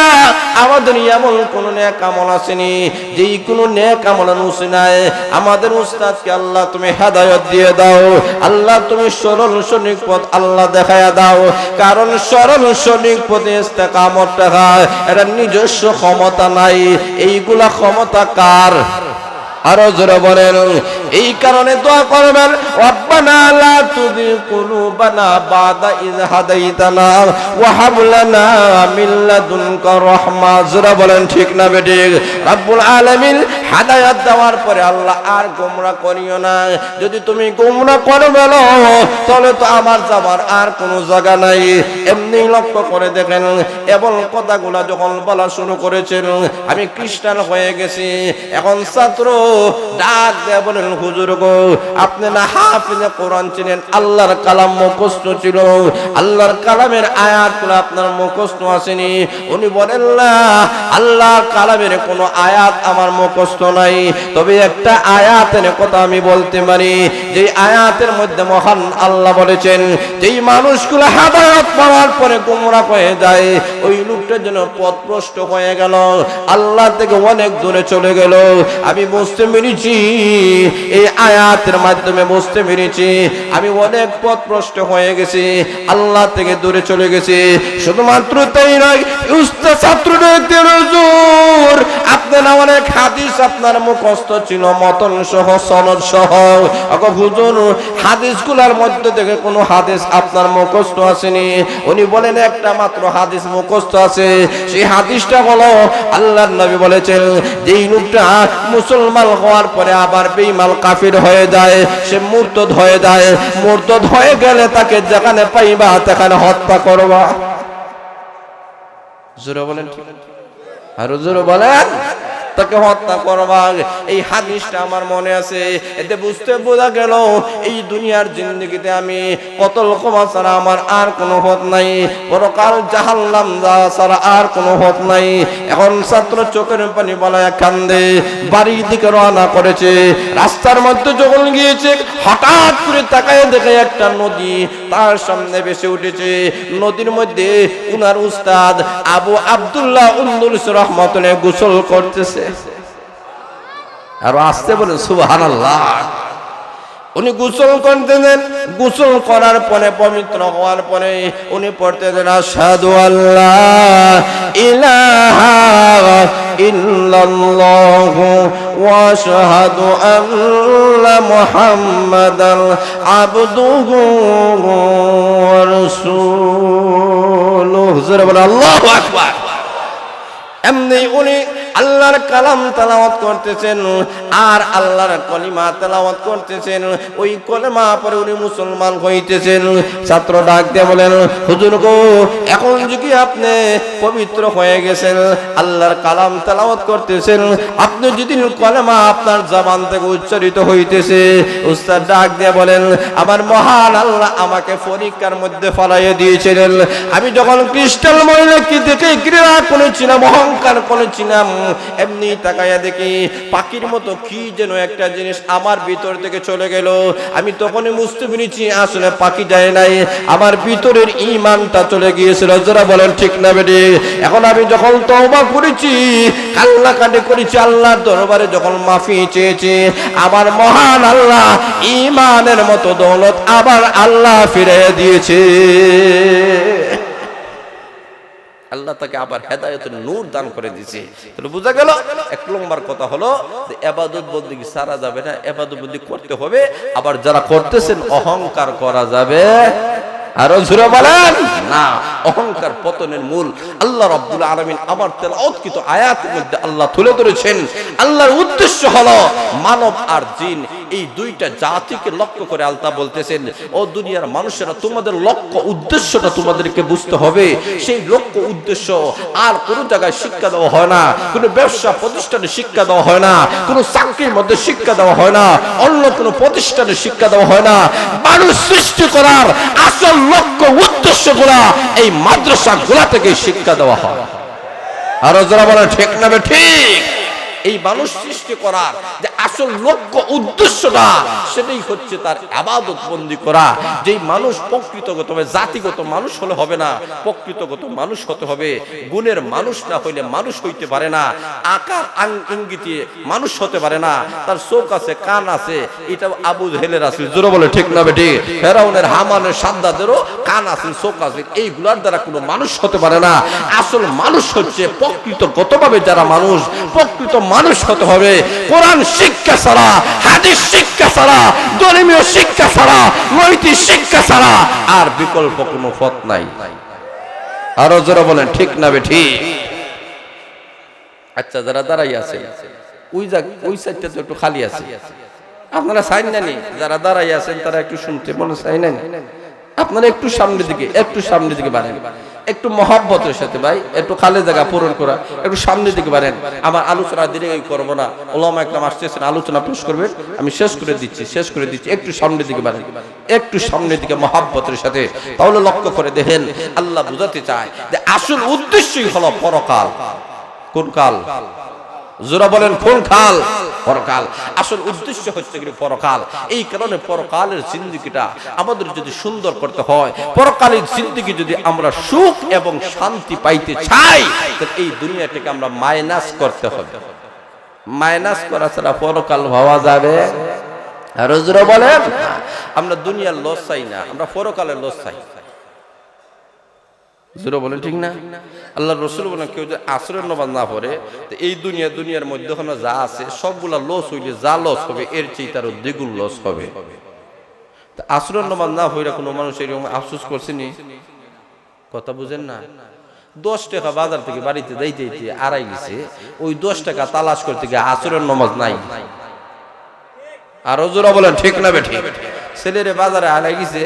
আমাদের এমন কোন নেক আমল আসেনি, যেই কোন নেক আমল নুসিনায় আমাদের উস্তাদকে আল্লাহ তুমি হেদায়েত দিয়ে দাও। আল্লাহ তুমি সরল সঠিক পথ আল্লাহ দেখায়া দাও। কারণ সরল সঠিক পথে ইস্তেকামত রাখা এটা নিজস্ব ক্ষমতা নাই, এইগুলা ক্ষমতা কার? আরো জোরে বলেন। এই কারণে দোয়া করবেন, রব্বানা লা তুযিগ কুলুবানা বাদা ইয হাদাইতানা ওয়া হাব লানা মিন লাদুনকা রাহমা। জোরে বলেন ঠিক না বেঠিক? রব্বুল আলামিন হেদায়েত দেওয়ার পরে আল্লাহ আর গোমরা করিও না। যদি তুমি গোমরা করে বলো, তাহলে তো আমার যাবার আর কোনো জায়গা নাই। এমনি লক্ষ্য করে দেখেন, এবং কথাগুলা যখন বলা শুরু করেছেন, আমি খ্রিস্টান হয়ে গেছি, এখন ছাত্র ডাক দেয়া বলেন, হুজুর গো, আপনি না হাফিজে কোরআন ছিলেন, আল্লাহর কালাম মুখস্থ ছিল, আল্লাহর কালামের আয়াতগুলো আপনার মুখস্থ আসেনি। উনি বলেন, না, আল্লাহর কালামের কোনো আয়াত আমার মুখস্থ নাই, তবে একটা আয়াতের কথা আমি বলতে পারি, যে আয়াতের মধ্যে মহান আল্লাহ বলেছেন, যেই মানুষগুলো হেদায়েত পাওয়ার পরে গোমরা হয়ে যায়, ওই লোকটা যেন পথভ্রষ্ট হয়ে গেল, আল্লাহ থেকে অনেক দূরে চলে গেল। আমি বুঝতে পেরেছি, এই আয়াতের মাধ্যমে বুঝতে পেরেছি আমি অনেক পথভ্রষ্ট হয়ে গেছি, আল্লাহ থেকে দূরে চলে গেছি। শুধুমাত্র তাই নয়, উস্তাদ ছাত্রদের হুজুর, আপনার অনেক হাদিস আপনার মুখস্থ ছিল, মতন সহ, সনদ সহ। হুজুর, হাদিসগুলোর মধ্যে থেকে কোনো হাদিস আপনার মুখস্থ আসেনি। উনি বলেন, একটা মাত্র হাদিস মুখস্থ আছে। সেই হাদিসটা হলো, আল্লাহর নবী বলেছেন, যেই লোকটা মুসলমান হওয়ার পরে আবার বেঈমান কাফির হয়ে যায়, সে মুরতাদ হয়ে যায়। মুরতাদ হয়ে গেলে তাকে যেখানে পাইবা সেখানে হত্যা করবা। জোরে বলেন, আর জোরে বলেন। তাকে হত্যা করবা। এই হাদিসটা আমার মনে আছে। এতে বোঝা গেল এই দুনিয়ার জিন্দেগিতে আমি কতল ক্ষমা ছাড়া আমার আর কোনো পথ নাই, পরকাল জাহান্নাম যাওয়া ছাড়া আর কোনো পথ নাই। এখন ছাত্র চোখের পানি বলায় কান্দে, বাড়ির দিকে রওনা করেছে। রাস্তার মধ্যে যখন গিয়েছে, হঠাৎ করে তাকায় দেখে একটা নদী তার সামনে ভেসে উঠেছে। নদীর মধ্যে উনার উস্তাদ আবু আব্দুল্লাহ উন্দুলুস রহমাতুল্লাহ গোসল করতেছে। আর আসতে বলেন সুবহানাল্লাহ। উনি গোসল করতেছেন, গোসল করার পরে পবিত্র হওয়ার পরে উনি পড়তেছেন আশহাদু আল্লাহ ইলাহা ইল্লাল্লাহু ওয়া আশহাদু আন্না মুহাম্মাদান আবদুহু ওয়া রাসূলুহু। জোরে বলেন আল্লাহু আকবার। এমনি উনি আল্লাহর কালাম তেলাওয়াত করতেছেন আর আল্লাহর কলিমা তেলাওয়াত করতেছেন। ওই কলিমা পরে উনি মুসলমান হইতেছেন। ছাত্র ডাক দিয়ে বলেন, হুজুর গো, এখন যদি আপনি পবিত্র হয়ে গেছেন, আল্লাহর কালাম তেলাওয়াত করতেছেন, আপনি যদি কলিমা আপনার জবান থেকে উচ্চারিত হইতেছে। উস্তাদ ডাক দিয়ে বলেন, আমার মহান আল্লাহ আমাকে পরীক্ষার মধ্যে ফলাইয়ে দিয়েছিলেন। আমি যখন খ্রিস্টান মহিলাকে দেখে ঘৃণা করেছিলাম, অহংকার করেছিলাম, এমনি তাকায়া দেখি পাখির মতো কি যেন একটা জিনিস আমার ভিতর থেকে চলে গেল। আমি তখনই বুঝতে পেরেছি আসলে পাখি যায় নাই, আমার ভিতরের ঈমানটা চলে গিয়েছিল। যারা বলেন ঠিক না বেটি? এখন আমি যখন তওবা করেছি, কান্নাকাটি করেছি, আল্লাহর দরবারে যখন মাফি চেয়েছি, আমার মহান আল্লাহ ঈমানের মতো দৌলত আবার আল্লাহ ফিরিয়ে দিয়েছে। আল্লাহ তাকে আবার হেদায়েতের নূর দান করে দিয়েছে। তাহলে বোঝা গেল এক নম্বর কথা হলো যে ইবাদত বন্দেগী সারা যাবে না, ইবাদত বন্দেগী করতে হবে। আবার যারা করতেছেন অহংকার করা যাবে আরো জোরে বলেন না। অহংকার পতনের মূল। আল্লাহ রাব্বুল আলামিন আমার তেলাওয়াতকৃত আয়াতের মধ্যে আল্লাহ তুলে ধরেছেন, আল্লাহর উদ্দেশ্য হলো মানব আর জিন এই দুইটা জাতিকে লক্ষ্য করে আল্লাহ বলতেছেন, ও দুনিয়ার মানুষেরা, তোমাদের লক্ষ্য উদ্দেশ্যটা তোমাদেরকে বুঝতে হবে। সেই লক্ষ্য উদ্দেশ্য আর কোনো জায়গায় শিক্ষা দেওয়া হয় না, কোনো ব্যবসা প্রতিষ্ঠানে শিক্ষা দেওয়া হয় না, কোনো চাকরির মধ্যে শিক্ষা দেওয়া হয় না, অন্য কোনো প্রতিষ্ঠানে শিক্ষা দেওয়া হয় না। মানুষ সৃষ্টি করার আসল লক্ষ্য উদ্দেশ্যগুলা এই মাদ্রাসা গুলা থেকে শিক্ষা দেওয়া হয়। আরো যারা বলে ঠিক না ঠিক? এই মানুষ সৃষ্টি করার যে আসল লক্ষ্য উদ্দেশ্যটা, সেটাই হচ্ছে তার ইবাদত বন্দি করা। যেই মানুষ প্রকৃতগতভাবে জাতিগত মানুষ হলে হবে না, প্রকৃতগত মানুষ হতে হবে। গুণের মানুষ না হইলে মানুষ হইতে পারে না, আকার ইঙ্গিতে মানুষ হতে পারে না। তার চোখ আছে, কান আছে, এটা আবু জেহেলের আছে। জোরে বলে ঠিক না বেটি? ফেরাউনের, হামানের, সাদ্দাদেরও কান আছে, চোখ আছে, এইগুলার দ্বারা কোনো মানুষ হতে পারে না। আসল মানুষ হচ্ছে প্রকৃতগতভাবে যারা মানুষ, প্রকৃত মানুষ হতে হবে। কোরআন শিক্ষা ছাড়া, হাদিস শিক্ষা ছাড়া, ধর্মীয় শিক্ষা ছাড়া, নৈতিক শিক্ষা ছাড়া আর বিকল্প কোনো পথ নাই। আরো যারা বলেন ঠিক না বেঠি? আচ্ছা, যারা দাঁড়াই আছে ওই সাইডটা তো একটু খালি আছে, আপনারা সাইন নেনি। যারা দাঁড়াই আছেন তারা একটু শুনতে মনে চাই না, আপনারা একটু সামনের দিকে বাড়েন, একটু মহব্বতের সাথে ভাই, একটু খালি জায়গা পূরণ করা, একটু সামনের দিকে বাড়েন। আমার আলোচনা দিলে করবো না, ওলামা একরাম আসতেছেন, আলোচনা পেশ করবেন, আমি শেষ করে দিচ্ছি। একটু সামনের দিকে বাড়েন, একটু সামনের দিকে মহব্বতের সাথে। তাহলে লক্ষ্য করে দেখেন, আল্লাহ বুঝাতে চায় যে আসল উদ্দেশ্যই হলো পরকাল। কোন কাল? জোরা বলেন কোন কাল? পরকাল। আসল উদ্দেশ্য হচ্ছে পরকাল। এই কারণে পরকালের জিন্দেগিটা আমাদের যদি সুন্দর করতে হয়, পরকালের জিন্দেগি যদি আমরা সুখ এবং শান্তি পাইতে চাই, তাহলে এই দুনিয়াটাকে আমরা মাইনাস করতে হবে। মাইনাস করা ছাড়া পরকাল ভাবা যাবে? আর জোরা বলেন, আমরা দুনিয়ার লস চাই না, আমরা পরকালের লস চাই। জোরে বলেন ঠিক না? আল্লাহর রাসূল বলেন, কেউ যদি আসরের নামাজ না পড়ে, তো এই দুনিয়ার মধ্যে যা আছে সবগুলা লস হইলে যা লস হবে এর চেয়ে তার দ্বিগুণ লস হবে। আসরের নামাজ না হইলে কোনো মানুষ এরকম আফসোস করছেনি? কথা বুঝেন না? 10 টাকা বাজার থেকে বাড়িতে যাইতে আড়াই গেছে, ওই 10 টাকা তালাশ করতে গিয়ে আসরের নামাজ নাই। আর জোরা বলেন ঠিক না বেঠি? ছেলেরে বাজারে আড়াই গেছে,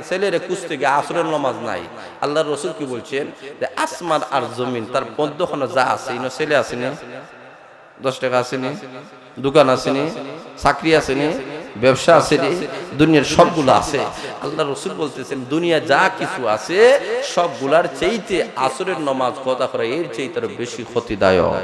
ছেলেরে খুঁজতে গিয়ে আসরের নামাজ নাই। আল্লাহর রাসূল কি বলছেন যে আসমান আর জমিন তার মধ্যখানে যা আছে, ছেলে আছে না? 10 টাকা আসেনি, দোকান আসেনি, চাকরি আসেনি, ব্যবসা আসেনি, দুনিয়ার সবগুলো আছে। আল্লাহ রাসূল বলতেছেন দুনিয়া যা কিছু আছে সবগুলার চাইতে আসরের নামাজ কদা করা এর চাইতে বেশি ক্ষতিদায়ক।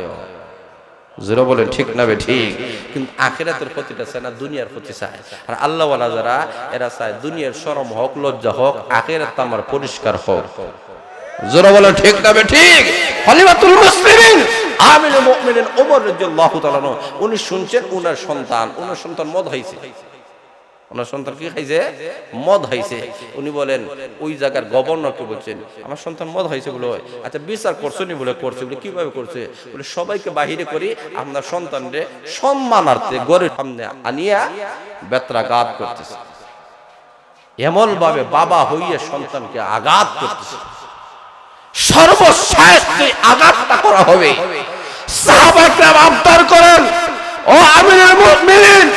যারা বলেন ঠিক না বে ঠিক, কিন্তু আখিরাতের ক্ষতিটা চায় না, দুনিয়ার ক্ষতি চায়। আর আল্লাহ ওয়ালা যারা এরা চায় দুনিয়ার শরম হোক, লজ্জা হোক, আখিরাত আমার পরিষ্কার হোক। যারা বলেন ঠিক না বে ঠিক। খলিফাতুল মুসলিমিন আমিরুল মুমিনিন ওমর রাদিয়াল্লাহু তাআলা আনহু উনি শুনছেন ওনার সন্তান মদ খাইছে। ওনার সন্তান কি খাইছে? মদ খাইছে। উনি বলেন ওই জায়গার গভর্নরকে বলছেন আমার সন্তান মদ খাইছে বলে, আচ্ছা বিচার করছনি বলে, করছে বলে, কিভাবে করছে বলে, সবাইকে বাহিরে করি আপনার সন্তানরে সম্মানার্থে গড়ের সামনে আনিয়া বেত্রাঘাত করতেছে। এমন ভাবে বাবা হইয়া সন্তানকে আঘাত করতেছে, সর্বশেষ আঘাতটা করা হবে। সাহাবায়ে কেরাম আবদার করেন, ও আমিরুল মুমিনিন,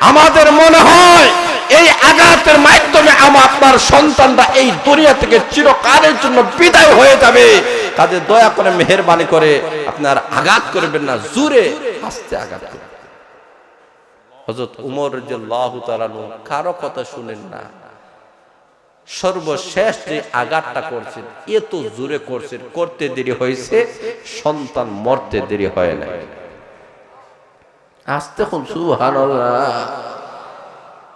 আমাদের মনে হয় এই আঘাতের মাধ্যমে আপনার সন্তানরা এই দুনিয়া থেকে চিরকালের জন্য বিদায় হয়ে যাবে। তাদের দয়া করে মেহেরবানি করে আপনার আঘাত করবেন না, জোরে আস্তে আঘাত করবেন। হযরত ওমর রাদিয়াল্লাহু তাআলা আনহু কারো কথা শুনেন না, সর্বশেষ যে আঘাতটা করছেন এত জোরে করছেন, করতে দেরি হয়েছে, সন্তান মরতে দেরি হয় না। আস্তে খুব সুবহানাল্লাহ।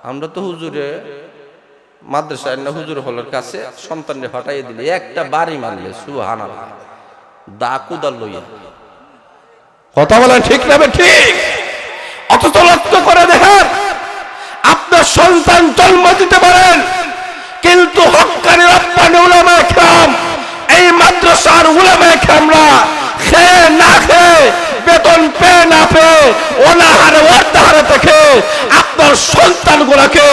আমরা তো হুজুরে মাদ্রাসায় না হুজুর হলের কাছে সন্তানকে হটাইয়ে দিলে একটা বাড়ি মারলে সুবহানাল্লাহ, দা কুদাল লইয়া। কথা বলেন ঠিক না ঠিক? অথচ লক্ষ্য করে দেখেন আপনার সন্তান জন্ম দিতে পারেন, কিন্তু হক্কানি রব্বানি উলামায়ে কেরাম, এই মাদ্রাসার উলামায়ে কেরামরা খেয়ে না খেয়ে, বেতন পেয়ে না পেয়ে, অনাহারে অর্ধাহারে থেকে আপনার সন্তানগুলোকে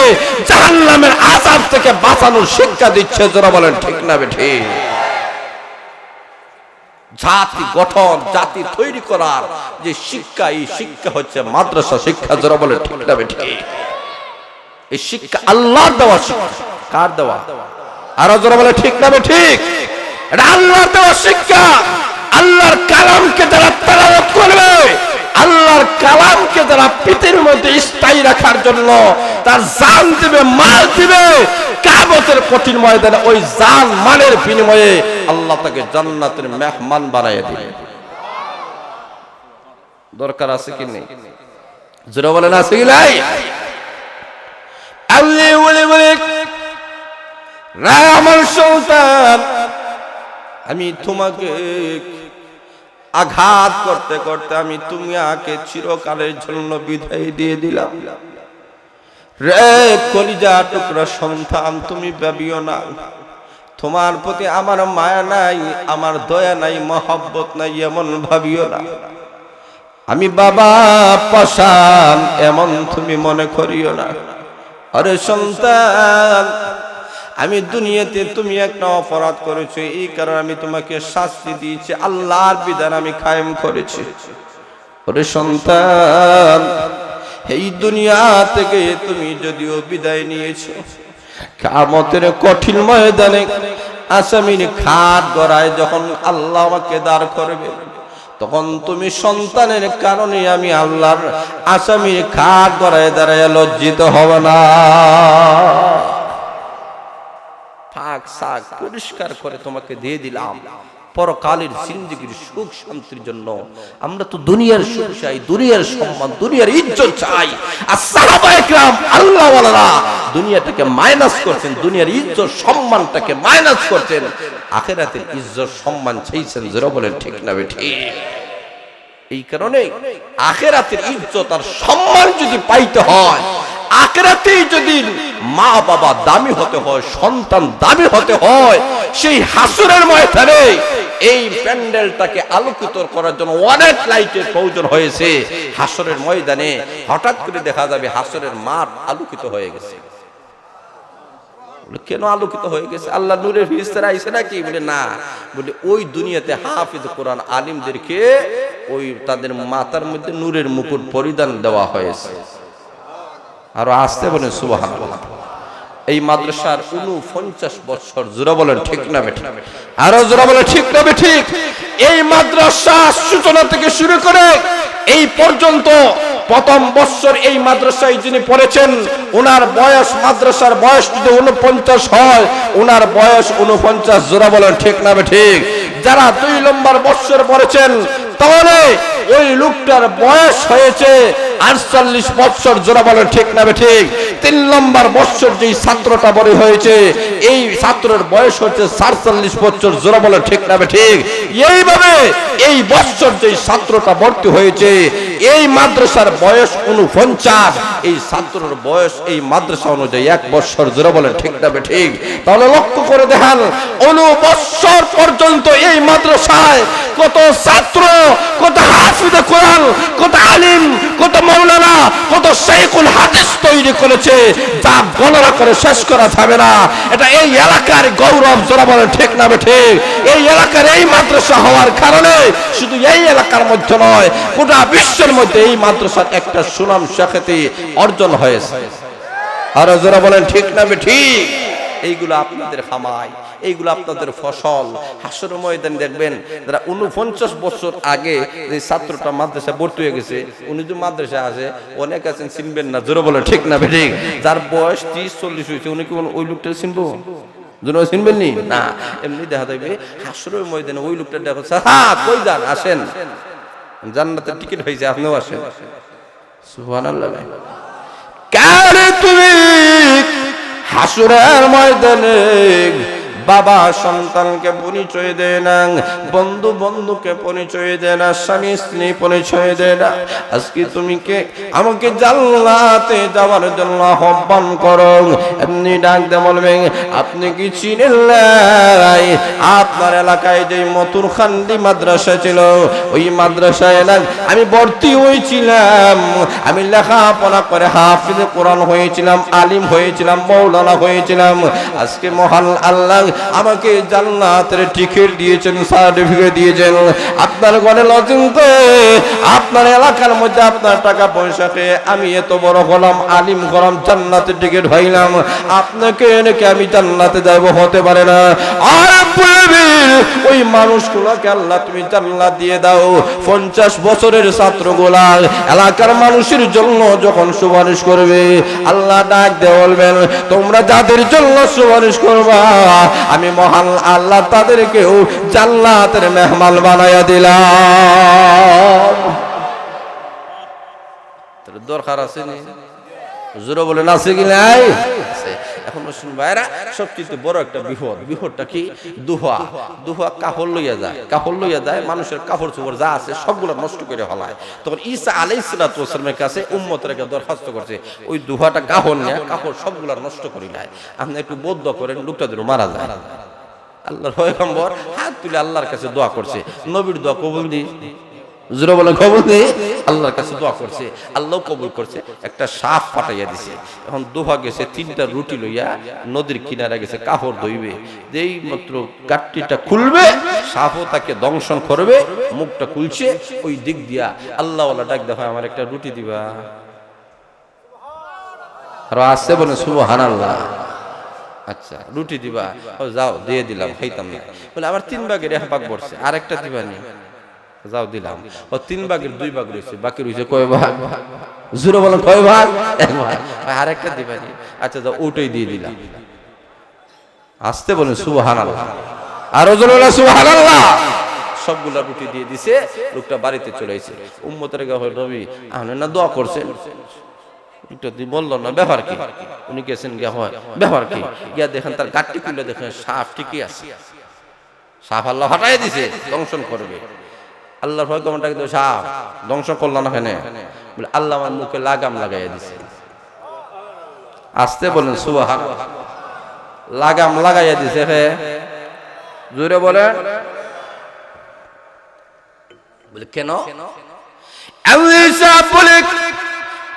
জাহান্নামের আযাব থেকে বাঁচানোর শিক্ষা দিচ্ছে। যারা বলেন ঠিক না ঠিক? জাতি গঠন, জাতি তৈরি করার যে শিক্ষা, এই শিক্ষা হচ্ছে মাদ্রাসা শিক্ষা। যারা বলেন ঠিক না ঠিক? এই শিক্ষা আল্লাহর দেওয়া শিক্ষা। কার দেওয়া? আর যারা বলে ঠিক না ঠিক, এটা আল্লাহর দেওয়া শিক্ষা। আল্লাহর কালামকে যারা তেলাওয়াত করবে, আল্লাহর কালামকে যারা পৃথিবীর মধ্যে স্থায়ী রাখার জন্য তার জান দিবে, মাল দিবে, কিয়ামতের কঠিন ময়দানে ওই জান মালের বিনিময়ে আল্লাহ তাকে জান্নাতের মেহমান বানায় দিবে। দরকার আছে কি নেই? যারা বলেন আছে কি নাই? আল্লাহ বলে আমার সন্তান, আমি তোমাকে আঘাত করতে করতে আমি তোমাকে চিরকালের জন্য বিদায় দিয়ে দিলাম। রে কলিজা টুকরা সন্তান, তুমি ভাবিও না তোমার প্রতি আমার মায়া নাই, আমার দয়া নাই, মহব্বত নাই, এমন ভাবিও না। আমি বাবা পাশান এমন তুমি মনে করিও না। আরে সন্তান, আমি দুনিয়াতে তুমি একটা অপরাধ করেছো, এই কারণে আমি তোমাকে শাস্তি দিয়েছি, আল্লাহর বিধান আমি কায়েম করেছি। ওরে সন্তান, এই দুনিয়া থেকে তুমি যদিও বিদায় নিয়েছো, কিয়ামতের কঠিন ময়দানে আসামির খাট গড়ায় যখন আল্লাহ আমাকে দাঁড় করবে, তখন তুমি সন্তানের কারণে আমি আল্লাহর আসামির খাট গড়ায় দাঁড়ায় লজ্জিত হবে না। পাক শাক পরিষ্কার করে তোমাকে দিয়ে দিলাম পরকালের জিন্দেগীর সুখ শান্তির জন্য। আমরা তো দুনিয়ার সুখ চাই, দুনিয়ার সম্মান, দুনিয়ার ইজ্জত চাই। আর সাহাবায়ে কেরাম আল্লাহ ওয়ালারা দুনিয়াটাকে মাইনাস করছেন, দুনিয়ার ইজ্জত সম্মানটাকে মাইনাস করছেন, আখিরাতের ইজ্জত সম্মান চাইছেন। যারা বলেন ঠিক না ঠিক? এই কারণে আখিরাতের ইজ্জত আর সম্মান যদি পাইতে হয়, আখিরাতেই যদি মা বাবা দামি হতে হয়, সন্তান দামি হতে হয়, সেই হাসরের ময়দানে এই প্যান্ডেলটাকে আলোকিত করার জন্য অনেক লাইটের প্রয়োজন হয়েছে। হাসরের ময়দানে হঠাৎ করে দেখা যাবে হাসরের মাঠ আলোকিত হয়ে গেছে। কেন আলোকিত হয়ে গেছে? আল্লাহ নূরের ফেরেশতারা আইছে নাকি? বলে না, বলে ওই দুনিয়াতে হাফিজ কোরআন আলিমদেরকে ওই তাদের মাথার মধ্যে নূরের মুকুট পরিধান দেওয়া হয়েছে। আরো আসতে বলেন সুবহানাল্লাহ। এই মাদ্রাসার 49 বছর। জোরে বলেন ঠিক না বেঠিক? আরো জোরে বলেন ঠিক না বেঠিক? এই মাদ্রাসা সূচনা থেকে শুরু করে এই পর্যন্ত প্রথম বৎসর এই মাদ্রাসায় যিনি পড়েছেন ওনার বয়স, মাদ্রাসার বয়স যদি 49 হয়, ওনার বয়স 49। জোরা বলেন ঠিক না ঠিক? যারা 2 নম্বর বৎসর পড়েছেন তাহলে ওই লোকটার বয়স হয়েছে 48 বৎসর। জোরা বলেন ঠিক না ঠিক? 3 নম্বর বৎসর যেই ছাত্রটা বড় হয়েছে এই ছাত্রের বয়স হচ্ছে 47 বৎসর। জোরা বলেন ঠিক না ঠিক? এইভাবে এই বৎসর যেই ছাত্রটা ভর্তি হয়েছে এই মাদ্রাসার বয়স 49, এই ছাত্রের বয়স এই মাদ্রাসা অনুযায়ী 1 বৎসর। জোরা বলেন ঠিক না ঠিক? তাহলে লক্ষ্য করে দেখেন 19 বৎসর পর্যন্ত এই মাদ্রাসায় কত ছাত্র, কত হাফিজে কোরআন, কত আলিম, কত মাওলানা, কত শাইখুল হাদিস তৈরি করেছে যা গণনা করে শেষ করা যাবে না। এটা এই এলাকার গৌরব। জোরা বলেন ঠিক না ঠিক? এই এলাকার এই মাদ্রাসা হওয়ার কারণে শুধু এই এলাকার মধ্যে নয়, গোটা বিশ্বের মধ্যে এই মাদ্রাসার একটা সুনাম খ্যাতি অর্জন হয়েছে। আর জোরা বলেন ঠিক না ঠিক? এইগুলো আপনাদের খামাই, এইগুলো আপনাদের ফসল। হাসর ময়দান দেখবেন যারা 49 বছর আগে যে ছাত্রটা মাদ্রাসা ভর্তি হয়ে গেছে, উনি যে মাদ্রাসা আছে অনেক আছেন চিনবেন না। জোরে বলেন ঠিক না ঠিক? যার বয়স 30-40 হয়েছে উনি কি ওই লোকটা চিনবো? চিনবেন নি না? এমনি দেখা যাবে হাসরের ময়দানে ওই লোকটা দেখো, হ্যাঁ কই যান, আসেন, জান্নাতের টিকিট হয়েছে, আপনিও আসেন। সুবহানাল্লাহ। কারে তুমি হাসরের ময়দানে বাবা সন্তানকে পরিচয় দেয় না, বন্ধু বন্ধুকে পরিচয় দেয় না, স্বামী স্ত্রী পরিচয় দেয় না। আজকে তুমি কে আমাকে জান্নাতে যাওয়ার জন্য আহ্বান করো, এমনি ডাক দিয়ে বলবেন আপনি কি চিনেন নাই আপনার এলাকায় যে মতুরখান্দি মাদ্রাসা ছিল ওই মাদ্রাসায় না আমি ভর্তি হয়েছিলাম, আমি লেখাপড়া করে হাফিজে কোরআন হয়েছিলাম, আলিম হয়েছিলাম, মাওলানা হয়েছিলাম। আজকে মহান আল্লাহ আমাকে জান্নাতের টিকিট দিয়েছেন, সার্টিফিকেট দিয়েছেন। আপনার ঘরে লজিংতে আপনার এলাকার মধ্যে আপনার টাকা পয়সাকে আমি এত বড় হলাম, আলিম হলাম, জান্নাতের টিকিট হইলাম, আপনাকে এনেকে আমি জান্নাতে যাব, হতে পারে না। আর ওই মানুষগুলোকে আল্লাহ তুমি জান্নাত দিয়ে দাও। 50 বছরের ছাত্রগুলা এলাকার মানুষের জন্য যখন সুপারিশ করবে আল্লাহ ডাক দিয়ে বলবেন তোমরা যাদের জন্য সুপারিশ করবা আমি মহান আল্লাহ তাদেরকেও জান্নাতের মেহমান বানায়া দিলাম। দরকার আছে নি? হুজুর বলেন আছে কি নাই? এখন শুন ভাইরা, সবচেয়ে বড় একটা বিপদটা কি? দুহা কাপড় লইয়া যায়, কাপড় লইয়া যায়, মানুষের কাপড় চোপড় যা আছে সবগুলো নষ্ট করে ফেলায়। তখন ঈসা আলাইহিস সালামের কাছে উম্মতের একটা দরখাস্ত করছে, ওই দুহাটা কাপড় নিয়ে কাপড় সবগুলো নষ্ট করি নাই, আপনি একটু বদ্ধ করেন, লোকটা যেন মারা যায়। আল্লাহর পয়গম্বর হাত তুলে আল্লাহর কাছে দোয়া করছে, নবীর দোয়া কবুল দি। হুজুর বলেন কবুল দি। আল্লাহর কাছে দোয়া করছে, আল্লাহ কবুল করছে। একটা সাপ পাঠাইয়া দিছে। এখন দোহা গেছে 3টা রুটি লইয়া নদীর কিনারে গেছে কাপড় ধুইবে, যেই মাত্র গাট্টিটা খুলবে সাপও তাকে দংশন করবে। মুখটা খুলছে, ওই দিক দিয়া আল্লাহওয়ালা ডাক দেখো আমার একটা রুটি দিবা। আর আসছে বলে সুবহানাল্লাহ। আচ্ছা রুটি দিবা, যাও দিয়ে দিলাম, খাইতাম না। বলে আবার 3 ভাগের 1 ভাগ পড়ছে, আরেকটা দিবানি, যাও দিলাম। ও 3 ভাগের 2 ভাগ রয়েছে, বাকি রয়েছে কয় ভাগ? জোরে বলেন কয় ভাগ? 1 ভাগ। আরেকটা দিবানি, আচ্ছা যাও ওটাই দিয়ে দিলাম। আসতে বলেন সুবহানাল্লাহ। আরো জোরে বলেন সুবহানাল্লাহ। সবগুলা রুটি দিয়ে দিছে, লোকটা বাড়িতে চলে এসেছে। উম্মতের গা হল নবী আপনি না দোয়া করছেন, এটা দি বললো না ব্যাপার কি? উনি গেছেন গিয়া হয় ব্যাপার কি? গিয়া দেখেন তার গাট্টি খুলে দেখেন সাপ ঠিকই আছে। সাপ আল্লাহ হটাই দিছে, দংশন করবে। আল্লাহর ভয় কেমন ডাকে সাপ ধ্বংস করলো না কেন? বলে আল্লাহ আমার মুখে লাগাম লাগাইয়া দিছে। আসতে বলেন সুবহানাল্লাহ। লাগাম লাগাইয়া দিছে, জোরে বলেন। বলে কেন?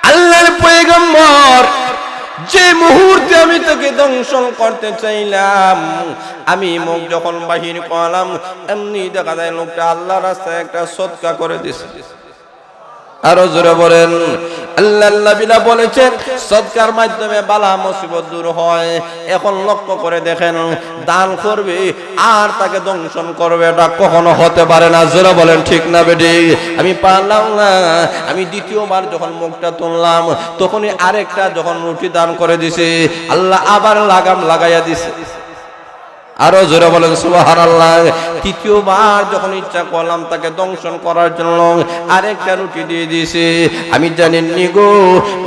আল্লাহর পয়গম্বর যে মুহূর্তে আমি তোকে দংশন করতে চাইলাম, আমি মুখ যখন বাহির করলাম এমনি দেখা যায় লোকটা আল্লাহর রাস্তায় একটা সদকা করে দিছে। আরো জোরে বলেন। আল্লাহর নবী বলেছেন সদকার মাধ্যমে বালা মুসিবত দূর হয়। এখন লক্ষ্য করে দেখেন, দান করবে আর তাকে দংশন করবে, এটা কখনো হতে পারে না। জোরে বলেন ঠিক না বেটি? আমি পারলাম না, আমি দ্বিতীয়বার যখন মুখটা তুললাম তখনই আরেকটা যখন রুটি দান করে দিছে, আল্লাহ আবার লাগাম লাগাইয়া দিছে। আরো জোরে বলেন সুবহানাল্লাহ। তৃতীয়বার যখন ইচ্ছা করলাম তাকে দংশন করার জন্য আরেকটা রুটি দিয়ে দিয়েছে। আমি জানেননি গো,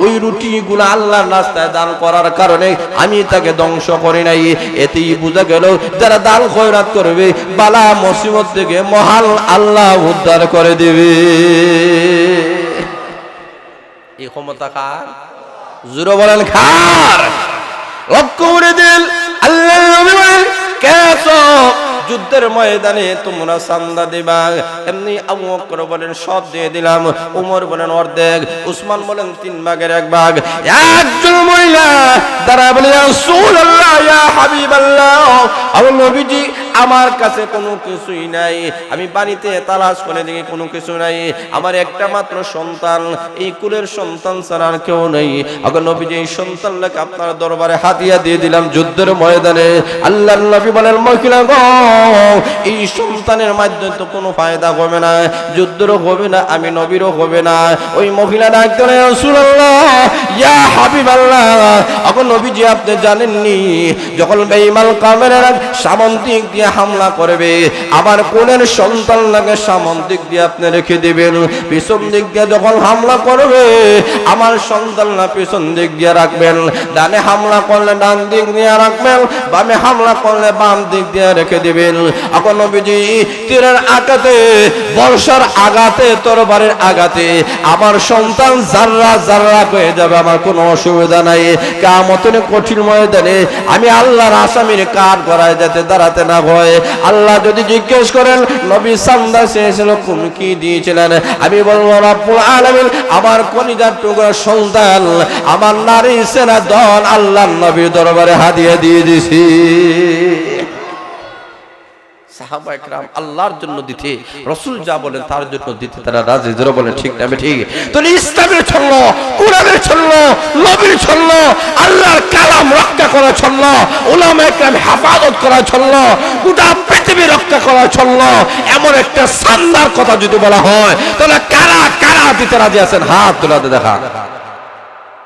ওই রুটিগুলো আল্লাহর রাস্তায় দান করার কারণে আমি তাকে ধ্বংস করি নাই। এতেই বোঝা গেল যারা দান খয়রাত করবে বালা মুসিবত থেকে মহান আল্লাহ উদ্ধার করে দেবে। এই ক্ষমতা কার? জোরে বলেন কার? লক্ষ্য করে দিন, আল্লাহ নবী বলেন যুদ্ধের ময়দানে তোমরা চান্দা দিবা। এমনি আবু বকর বলেন সব দিয়ে দিলাম, ওমর বলেন অর্ধেক, উসমান বলেন 3 ভাগের 1 ভাগ। একজন মহিলা দাঁড়া বলে রাসূলুল্লাহ ইয়া হাবিবাল্লাহ, আল্লাহর নবীজি আমার কাছে কোনো কিছুই নাই, আমি বাড়িতে তালাশ করে দেখি কোনো কিছু নাই, আমার একটা মাত্র সন্তান, এই কুলের সন্তান ছাড়া আর কেউ নেই। আল্লাহর নবীজি এই সন্তানটাকে আপনার দরবারে হাদিয়া দিয়ে দিলাম যুদ্ধের ময়দানে। আল্লাহর নবী বলেন মহিলা গো, এই সন্তানের মাধ্যমে তো কোনো ফায়দা হবে না, যুদ্ধেরও হবে না, আমি নবীরও হবে না। ওই মহিলা ডাকতে রাসূলুল্লাহ ইয়া হাবিবাল্লাহ, আল্লাহর নবীজি আপনি জানেননি যখন বেঈমান কাফেররা সামন্তিক দিয়ে হামলা করবে, আমার কোলের সন্তানটাকে সামন দিক দিয়ে আপনি রেখে দিবেন, পিছন দিক দিয়ে যখন হামলা করবে আমার সন্তানরা পিছন দিক দিয়ে রাখবেন, ডানে হামলা করলে ডান দিক দিয়ে রাখবেন, বামে হামলা করলে বাম দিক দিয়ে রেখে দিবেন। এখন নবীজি তীরের আঘাতে, বর্ষার আঘাতে, তরবারের আঘাতে আমার সন্তান জাররা জাররা হয়ে যাবে, আমার কোনো অসুবিধা নাই। কিয়ামতের কঠিন ময়দানে আমি আল্লাহর আসামির কাঠ গড়ায় যাতে দাঁড়াতে না হয়। আল্লাহ যদি জিজ্ঞেস করেন নবী সান্দা চেয়েছিল কোন কি দিয়েছিলেন, আমি বলবো রব্বুল আলামিন আমার কলিজার টুকরা সন্তান, আমার নারী সেনা দল আল্লাহর নবীর দরবারে হাদিয়া দিয়ে দিছি। সাহাবা একরাম আল্লাহর জন্য দিতে, রাসূল যা বলেন তার জন্য দিতে তারা রাজি। জোরে বলেন ঠিক না ঠিক? তো ইসলামের জন্য, কোরআনের জন্য, নবীর জন্য, আল্লাহর কালাম রক্ষা করার জন্য, উলামা একরাম হেফাজত করার জন্য, গোটা পৃথিবী রক্ষা করার জন্য এমন একটা সান্দার কথা যদি বলা হয় তাহলে কারা কারা দিতে রাজি আছেন? হাত তোলাতে দেখা।